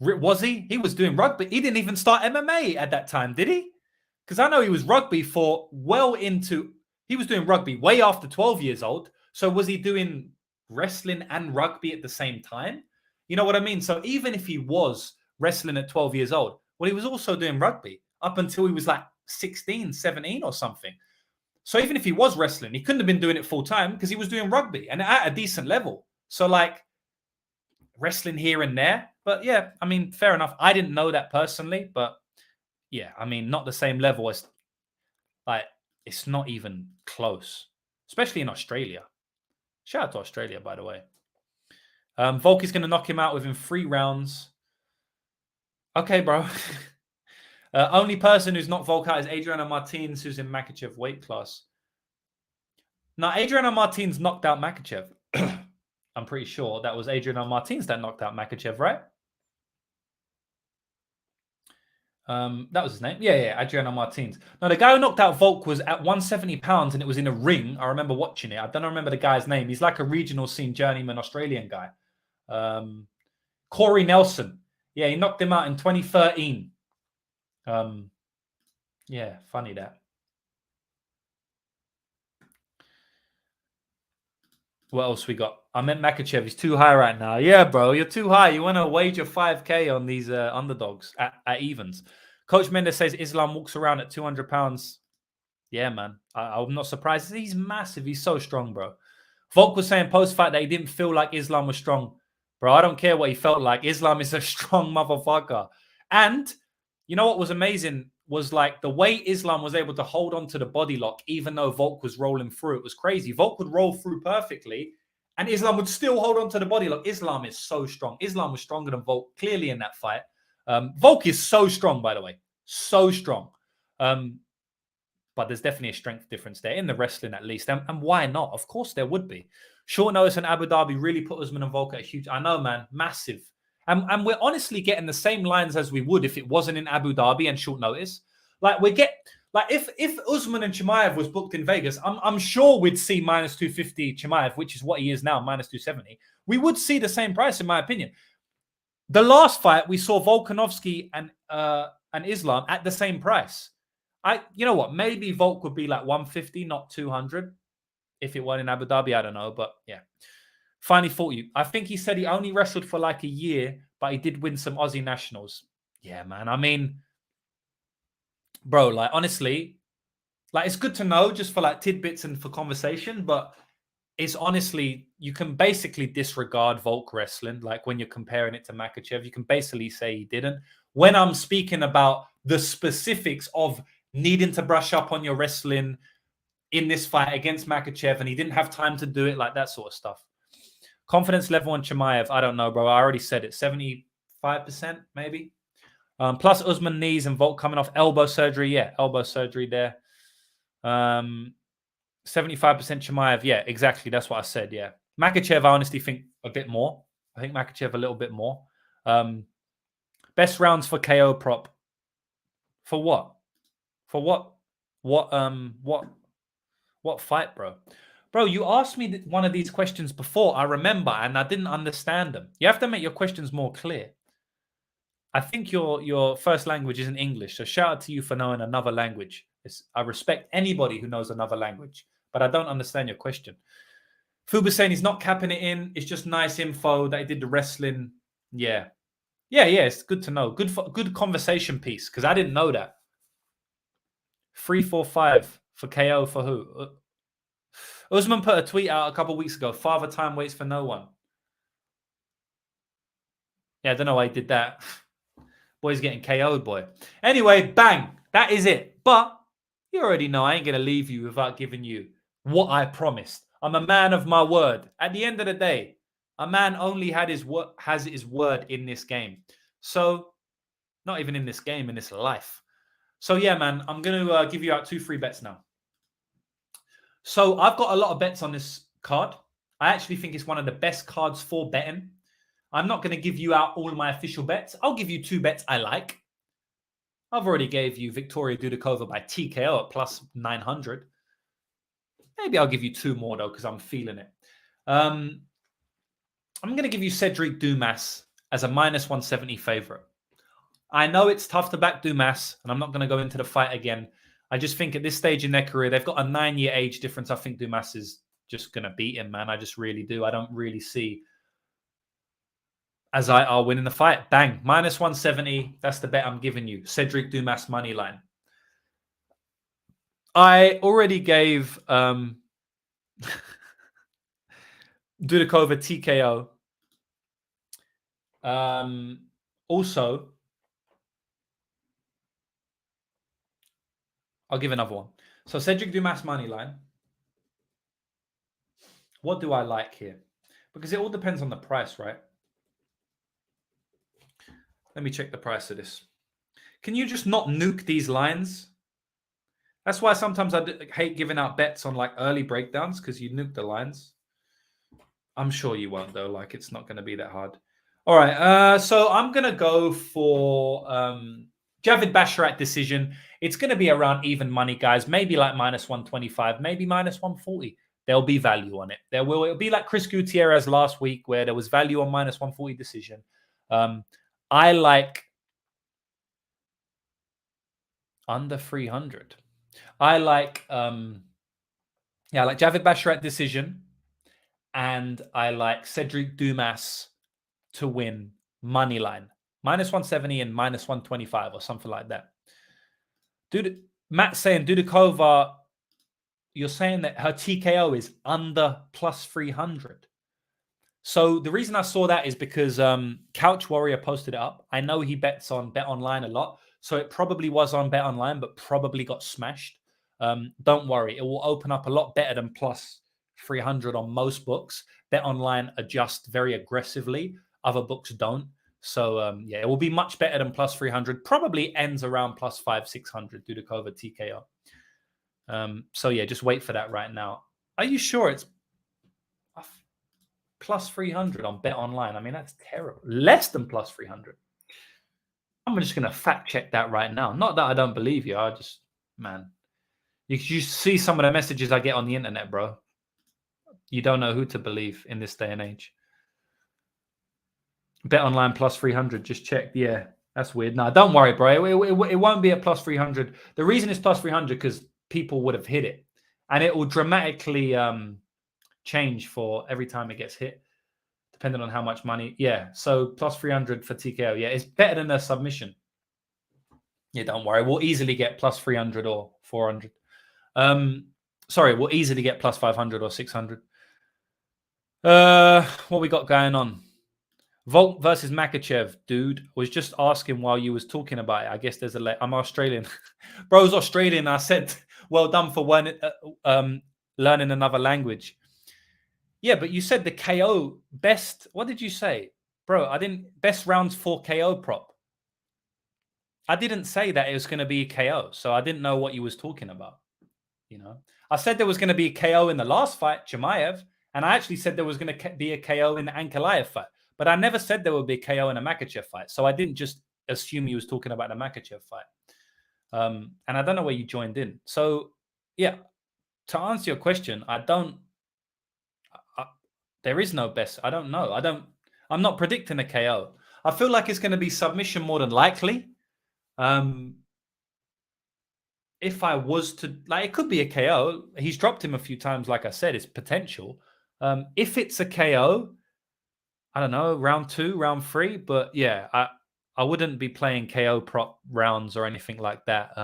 Was he? He was doing rugby. He didn't even start MMA at that time, did he? Because I know he was rugby for well into... He was doing rugby way after 12 years old. So was he doing wrestling and rugby at the same time? You know what I mean? So even if he was wrestling at 12 years old, well, he was also doing rugby up until he was like 16, 17 or something. So even if he was wrestling, he couldn't have been doing it full time because he was doing rugby and at a decent level. So like wrestling here and there. But yeah, I mean, fair enough. I didn't know that personally, but yeah, I mean, not the same level as like, it's not even close, especially in Australia. Shout out to Australia, by the way. Volk is going to knock him out within 3 rounds. Okay, bro. Only person who's not Volk out is Adriano Martins, who's in Makhachev weight class. Now, Adriano Martins knocked out Makhachev. I'm pretty sure that was Adriano Martins that knocked out Makhachev, right? That was his name. Yeah, Adriano Martins. Now, the guy who knocked out Volk was at 170 pounds and it was in a ring. I remember watching it. I don't remember the guy's name. He's like a regional scene journeyman Australian guy. Corey Nelson. Yeah, he knocked him out in 2013. Yeah, funny that. What else we got? I meant Makhachev. He's too high right now. Yeah, bro, you're too high. You want to wager 5K on these underdogs at evens. Coach Mendes says Islam walks around at 200 pounds. Yeah, man. I'm not surprised. He's massive. He's so strong, bro. Volk was saying post-fight that he didn't feel like Islam was strong. Bro, I don't care what he felt like. Islam is a strong motherfucker. And you know what was amazing was like the way Islam was able to hold on to the body lock, even though Volk was rolling through. It was crazy. Volk would roll through perfectly, and Islam would still hold on to the body lock. Islam is so strong. Islam was stronger than Volk, clearly, in that fight. Volk is so strong, by the way. So strong. But there's definitely a strength difference there, in the wrestling at least. And why not? Of course there would be. Short notice in Abu Dhabi really put Usman and Volk at a huge... I know, man. Massive. And we're honestly getting the same lines as we would if it wasn't in Abu Dhabi and short notice. Like if Usman and Chimaev was booked in Vegas, I'm sure we'd see minus 250 Chimaev, which is what he is now, minus 270. We would see the same price, in my opinion. The last fight, we saw Volkanovski and Islam at the same price. You know what? Maybe Volk would be like 150, not 200. If it weren't in Abu Dhabi, I don't know. But yeah. Finally fought you. I think he said he only wrestled for like a year, but he did win some Aussie nationals. Yeah, man. I mean, bro, like, honestly, like, it's good to know just for like tidbits and for conversation, but it's honestly, you can basically disregard Volk wrestling. Like, when you're comparing it to Makachev, you can basically say he didn't. When I'm speaking about the specifics of needing to brush up on your wrestling in this fight against Makachev, and he didn't have time to do it, like that sort of stuff. Confidence level on Chimaev, I don't know, bro. I already said it, 75% maybe. Plus Usman knees and Volk coming off elbow surgery. Yeah, elbow surgery there. 75% Chimaev. Yeah, exactly. That's what I said. Yeah. Makhachev, I honestly think a bit more. I think Makhachev a little bit more. Best rounds for KO prop. For what? For what? What fight, bro? Bro, you asked me one of these questions before, I remember, and I didn't understand them. You have to make your questions more clear. I think your first language isn't English, so shout out to you for knowing another language. I respect anybody who knows another language, but I don't understand your question. Fuba's saying he's not capping it in. It's just nice info that he did the wrestling. Yeah. It's good to know. Good conversation piece, because I didn't know that. 345 for KO for who? Usman put a tweet out a couple of weeks ago. Father time waits for no one. Yeah, I don't know why he did that. Boy's getting KO'd, boy. Anyway, bang. That is it. But you already know I ain't going to leave you without giving you what I promised. I'm a man of my word. At the end of the day, a man only has his word in this game. So, not even in this game, in this life. So, yeah, man, I'm going to give you out 2 free bets now. So, I've got a lot of bets on this card. I actually think it's one of the best cards for betting. I'm not going to give you out all of my official bets. I'll give you 2 bets I like. I've already gave you Victoria Dudakova by TKO at plus 900. Maybe I'll give you 2 more, though, because I'm feeling it. I'm going to give you Cedric Dumas as a minus 170 favorite. I know it's tough to back Dumas, and I'm not going to go into the fight again. I just think at this stage in their career, they've got a 9-year age difference. I think Dumas is just going to beat him, man. I just really do. I don't really see Azaitar winning the fight. Bang. Minus 170. That's the bet I'm giving you. Cedric Dumas money line. I already gave Dudakova TKO. Also, I'll give another one. So Cedric Dumas money line. What do I like here? Because it all depends on the price, right? Let me check the price of this. Can you just not nuke these lines? That's why sometimes I hate giving out bets on like early breakdowns, because you nuke the lines. I'm sure you won't, though. Like, it's not going to be that hard. All right. So I'm going to go for Javid Basharat decision. It's going to be around even money, guys. Maybe like minus 125, maybe minus 140. There'll be value on it. It'll be like Chris Gutierrez last week, where there was value on minus 140 decision. I like under 300. I like Javid Basharat decision, and I like Cedric Dumas to win money line. Minus 170 and minus 125 or something like that. Matt's saying Dudakova, you're saying that her TKO is under plus 300. So the reason I saw that is because Couch Warrior posted it up. I know he bets on Bet Online a lot. So it probably was on Bet Online, but probably got smashed. Don't worry. It will open up a lot better than plus 300 on most books. Bet Online adjust very aggressively. Other books don't. So, it will be much better than plus 300. Probably ends around plus 500-600 Dudakova TKO. Just wait for that right now. Are you sure it's plus 300 on Bet Online? I mean, that's terrible. Less than plus 300. I'm just going to fact check that right now. Not that I don't believe you. You see some of the messages I get on the internet, bro. You don't know who to believe in this day and age. Bet Online plus 300. Just checked. Yeah, that's weird. No, don't worry, bro. It won't be at plus 300. The reason it's plus 300 because people would have hit it. And it will dramatically change for every time it gets hit, depending on how much money. Yeah, so plus 300 for TKO. Yeah, it's better than a submission. Yeah, don't worry. We'll easily get plus 300 or 400. Sorry, we'll easily get plus 500 or 600. What we got going on? Volk versus Makachev, dude. Was just asking while you was talking about it. I guess there's a. I'm Australian. Bro's Australian. I said, well done for learning another language. Yeah, but you said the KO best. What did you say? Bro, I didn't. Best rounds for KO prop. I didn't say that it was going to be a KO. So I didn't know what you was talking about. You know, I said there was going to be a KO in the last fight, Chimaev. And I actually said there was going to be a KO in the Ankalaev fight. But I never said there would be a KO in a Makhachev fight. So I didn't just assume he was talking about the Makhachev fight. And I don't know where you joined in. So, yeah, to answer your question, there is no best. I don't know. I'm not predicting a KO. I feel like it's going to be submission more than likely. If I was to, like, it could be a KO. He's dropped him a few times, like I said, it's potential. If it's a KO, I don't know, round 2, round 3. But yeah, I wouldn't be playing KO prop rounds or anything like that.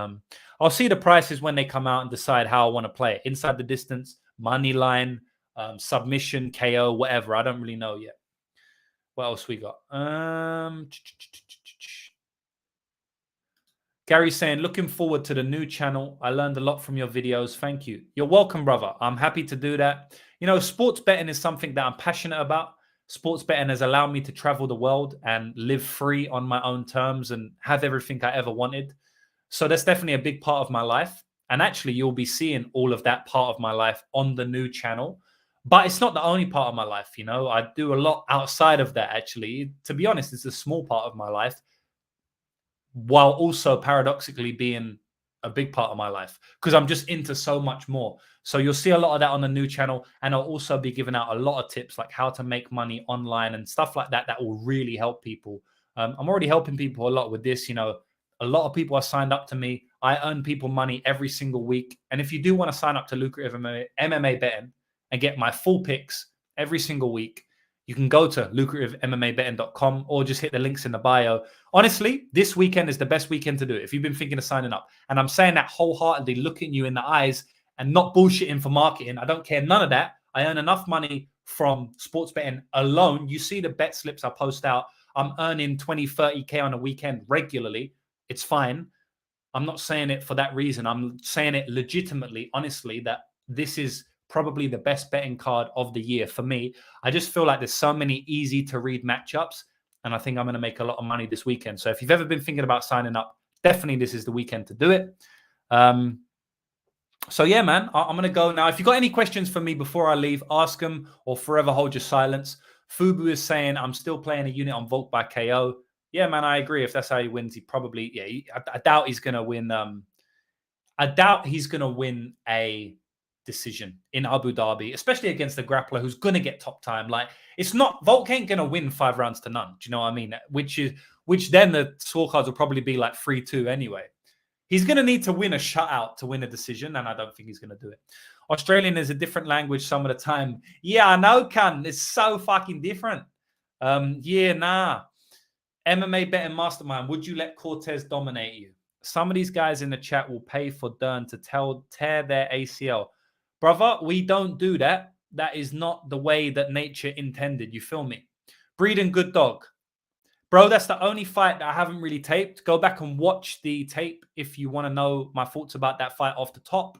I'll see the prices when they come out and decide how I want to play it. Inside the distance, money line, submission, KO, whatever. I don't really know yet. What else we got? Gary's saying, looking forward to the new channel. I learned a lot from your videos. Thank you. You're welcome, brother. I'm happy to do that. You know, sports betting is something that I'm passionate about. Sports betting has allowed me to travel the world and live free on my own terms and have everything I ever wanted. So that's definitely a big part of my life. And actually, you'll be seeing all of that part of my life on the new channel. But it's not the only part of my life. You know, I do a lot outside of that, actually. To be honest, it's a small part of my life, while also paradoxically being a big part of my life, because I'm just into so much more. So you'll see a lot of that on the new channel, and I'll also be giving out a lot of tips like how to make money online and stuff like that that will really help people. I'm already helping people a lot with this. You know, a lot of people are signed up to me. I earn people money every single week. And if you do want to sign up to Lucrative MMA Betting and get my full picks every single week, you can go to lucrativemmabetting.com or just hit the links in the bio. Honestly, this weekend is the best weekend to do it if you've been thinking of signing up. And I'm saying that wholeheartedly, looking you in the eyes and not bullshitting for marketing. I don't care, none of that. I earn enough money from sports betting alone. You see the bet slips I post out. I'm earning 20, 30K on a weekend regularly. It's fine. I'm not saying it for that reason. I'm saying it legitimately, honestly, that this is probably the best betting card of the year for me. I just feel like there's so many easy to read matchups, and I think I'm going to make a lot of money this weekend. So if you've ever been thinking about signing up, definitely this is the weekend to do it. So yeah, man, I'm going to go now. If you've got any questions for me before I leave, ask them or forever hold your silence. Fubu is saying, I'm still playing a unit on Volk by KO. Yeah, man, I agree. If that's how he wins, he probably, I doubt he's going to win. I doubt he's going to win a decision in Abu Dhabi, especially against the grappler who's going to get top time. Like, it's not, Volk ain't going to win 5 rounds to none. Do you know what I mean? Which then the scorecards will probably be like 3-2 anyway. He's going to need to win a shutout to win a decision, and I don't think he's going to do it. Australian is a different language some of the time. Yeah, I know, Can. It's so fucking different. Yeah, nah. MMA betting mastermind, would you let Cortez dominate you? Some of these guys in the chat will pay for Dern to tear their ACL. Brother, we don't do that. That is not the way that nature intended. You feel me? Breeden, good dog. Bro, that's the only fight that I haven't really taped. Go back and watch the tape if you want to know my thoughts about that fight off the top.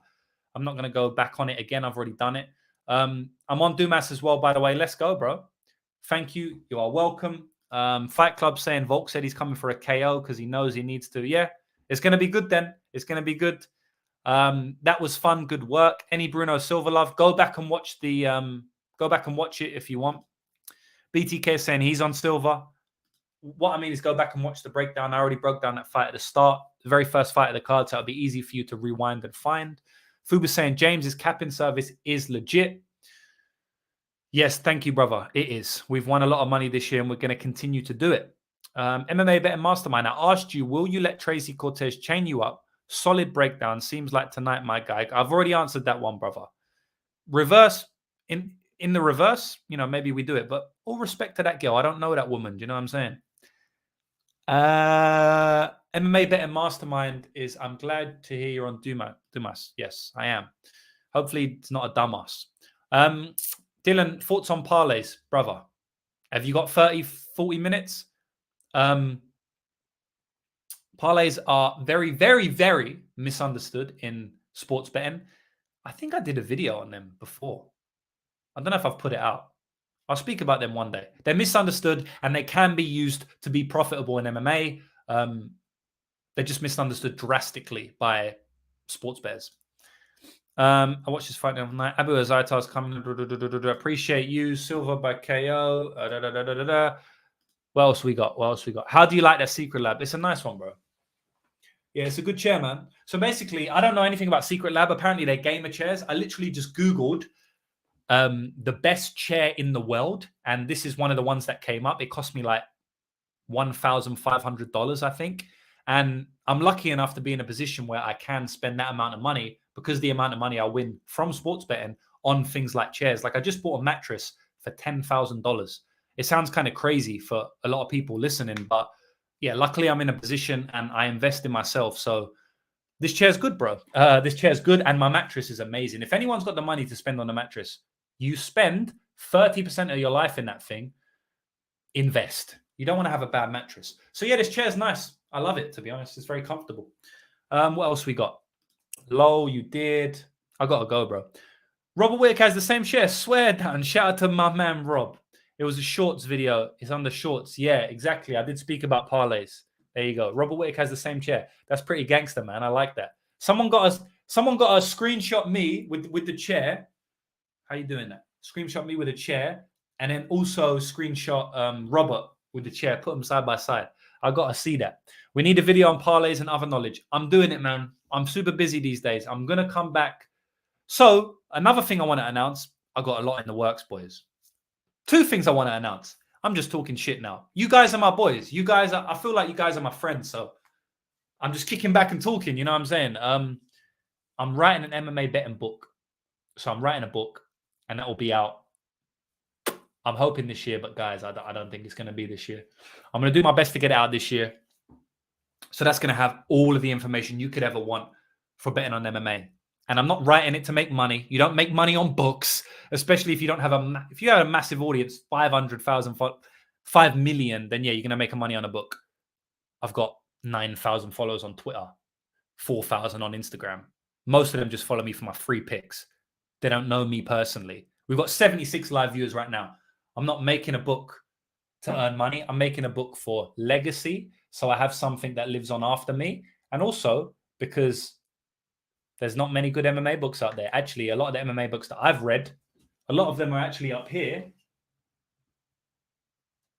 I'm not going to go back on it again. I've already done it. I'm on Dumas as well, by the way. Let's go, bro. Thank you. You are welcome. Fight Club saying Volk said he's coming for a KO because he knows he needs to. Yeah, it's going to be good then. It's going to be good. That was fun. Good work. Any Bruno Silva love? Go back and watch the. Go back and watch it if you want. BTK saying he's on Silva. What I mean is go back and watch the breakdown. I already broke down that fight at the start, the very first fight of the card, so it'll be easy for you to rewind and find. Fuba saying James's capping service is legit. Yes, thank you, brother. It is. We've won a lot of money this year, and we're going to continue to do it. MMA Betting Mastermind, I asked you, will you let Tracy Cortez chain you up? Solid breakdown. Seems like tonight, my guy. I've already answered that one, brother. Reverse, in the reverse, maybe we do it. But all respect to that girl. I don't know that woman. Do you know what I'm saying? MMA Betting Mastermind is, I'm glad to hear you're on Dumas. Yes, I am. Hopefully it's not a dumbass. Dylan, thoughts on parlays, brother? Have you got 30, 40 minutes? Parlays are very, very, very misunderstood in sports betting. I think I did a video on them before. I don't know if I've put it out. I'll speak about them one day. They're misunderstood and they can be used to be profitable in MMA. They're just misunderstood drastically by sports bettors. I watched this fight the other night. Abu Azaitar's coming. Appreciate you. Silva by KO. What else we got? How do you like that Secret Lab? It's a nice one, bro. Yeah, it's a good chair, man. So basically, I don't know anything about Secret Lab. Apparently, they're gamer chairs. I literally just Googled the best chair in the world. And this is one of the ones that came up. It cost me like $1,500, I think. And I'm lucky enough to be in a position where I can spend that amount of money because the amount of money I win from sports betting on things like chairs. Like I just bought a mattress for $10,000. It sounds kind of crazy for a lot of people listening, but yeah, luckily I'm in a position and I invest in myself. So this chair's good, bro. This chair's good and my mattress is amazing. If anyone's got the money to spend on a mattress, you spend 30% of your life in that thing, invest. You don't want to have a bad mattress. So yeah, this chair's nice. I love it, to be honest. It's very comfortable. What else we got? Lol, you did. I got to go, bro. Robert Wick has the same chair. Swear down. Shout out to my man, Rob. It was a shorts video. It's under shorts. Yeah, exactly. I did speak about parlays. There you go. Robert Wick has the same chair. That's pretty gangster, man. I like that. Someone got a screenshot me with the chair. How you doing that? Screenshot me with a chair, and then also screenshot Robert with the chair. Put them side by side. I got to see that. We need a video on parlays and other knowledge. I'm doing it, man. I'm super busy these days. I'm going to come back. So another thing I want to announce, I got a lot in the works, boys. 2 things I want to announce. I'm just talking shit now. You guys are my boys. I feel like you guys are my friends. So I'm just kicking back and talking. You know what I'm saying? I'm writing an MMA betting book. So I'm writing a book and that will be out. I'm hoping this year, but guys, I don't think it's going to be this year. I'm going to do my best to get it out this year. So that's going to have all of the information you could ever want for betting on MMA. And I'm not writing it to make money. You don't make money on books, especially if you don't have if you have a massive audience, 500,000, 5 million, then yeah, you're going to make money on a book. I've got 9,000 followers on Twitter, 4,000 on Instagram. Most of them just follow me for my free picks. They don't know me personally. We've got 76 live viewers right now. I'm not making a book to earn money. I'm making a book for legacy. So I have something that lives on after me. And also because there's not many good MMA books out there. Actually, a lot of the MMA books that I've read, a lot of them are actually up here.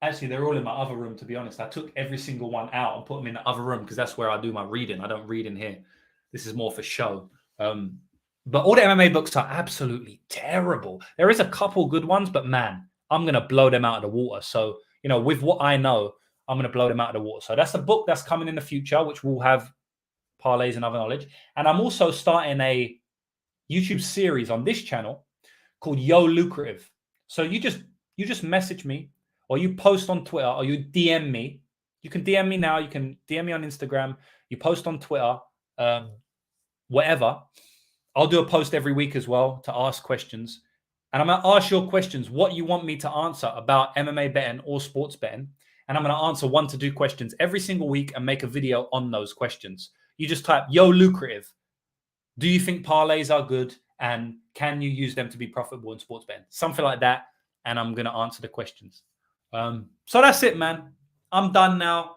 Actually, they're all in my other room, to be honest. I took every single one out and put them in the other room because that's where I do my reading. I don't read in here. This is more for show. But all the MMA books are absolutely terrible. There is a couple good ones, but man, I'm going to blow them out of the water. So, you know, with what I know, I'm going to blow them out of the water. So that's a book that's coming in the future, which will have parlays and other knowledge. And I'm also starting a YouTube series on this channel called Yo Lucrative. So you just message me or you post on Twitter or you DM me. You can DM me now. You can DM me on Instagram. You post on Twitter, whatever. I'll do a post every week as well to ask questions. And I'm going to ask your questions, what you want me to answer about MMA betting or sports betting. And I'm going to answer 1 to 2 questions every single week and make a video on those questions. You just type, Yo Lucrative. Do you think parlays are good? And can you use them to be profitable in sports betting? Something like that. And I'm going to answer the questions. So that's it, man. I'm done now.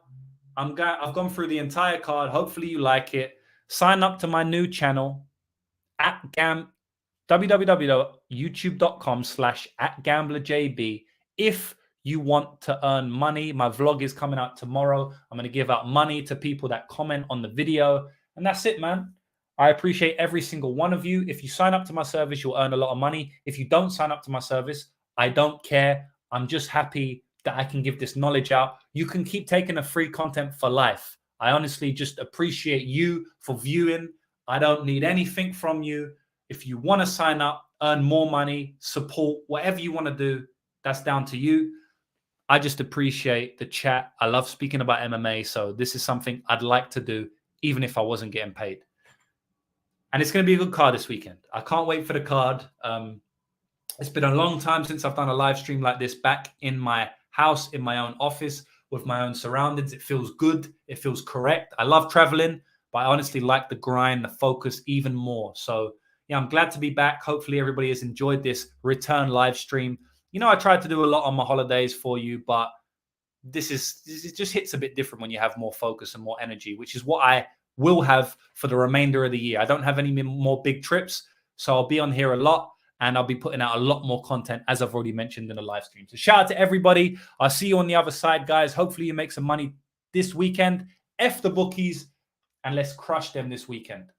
I've gone through the entire card. Hopefully you like it. Sign up to my new channel at www.youtube.com/@gamblerjb. If you want to earn money, my vlog is coming out tomorrow. I'm going to give out money to people that comment on the video. And that's it, man. I appreciate every single one of you. If you sign up to my service, you'll earn a lot of money. If you don't sign up to my service, I don't care. I'm just happy that I can give this knowledge out. You can keep taking the free content for life. I honestly just appreciate you for viewing. I don't need anything from you. If you want to sign up, earn more money, support, whatever you want to do, that's down to you. I just appreciate the chat. I love speaking about MMA. So this is something I'd like to do, even if I wasn't getting paid. And it's going to be a good card this weekend. I can't wait for the card. It's been a long time since I've done a live stream like this back in my house, in my own office, with my own surroundings. It feels good. It feels correct. I love traveling, but I honestly like the grind, the focus even more. So, yeah, I'm glad to be back. Hopefully everybody has enjoyed this return live stream. You know, I tried to do a lot on my holidays for you, but this just hits a bit different when you have more focus and more energy, which is what I will have for the remainder of the year. I don't have any more big trips, so I'll be on here a lot and I'll be putting out a lot more content, as I've already mentioned in the live stream. So shout out to everybody. I'll see you on the other side, guys. Hopefully you make some money this weekend. F the bookies, and let's crush them this weekend.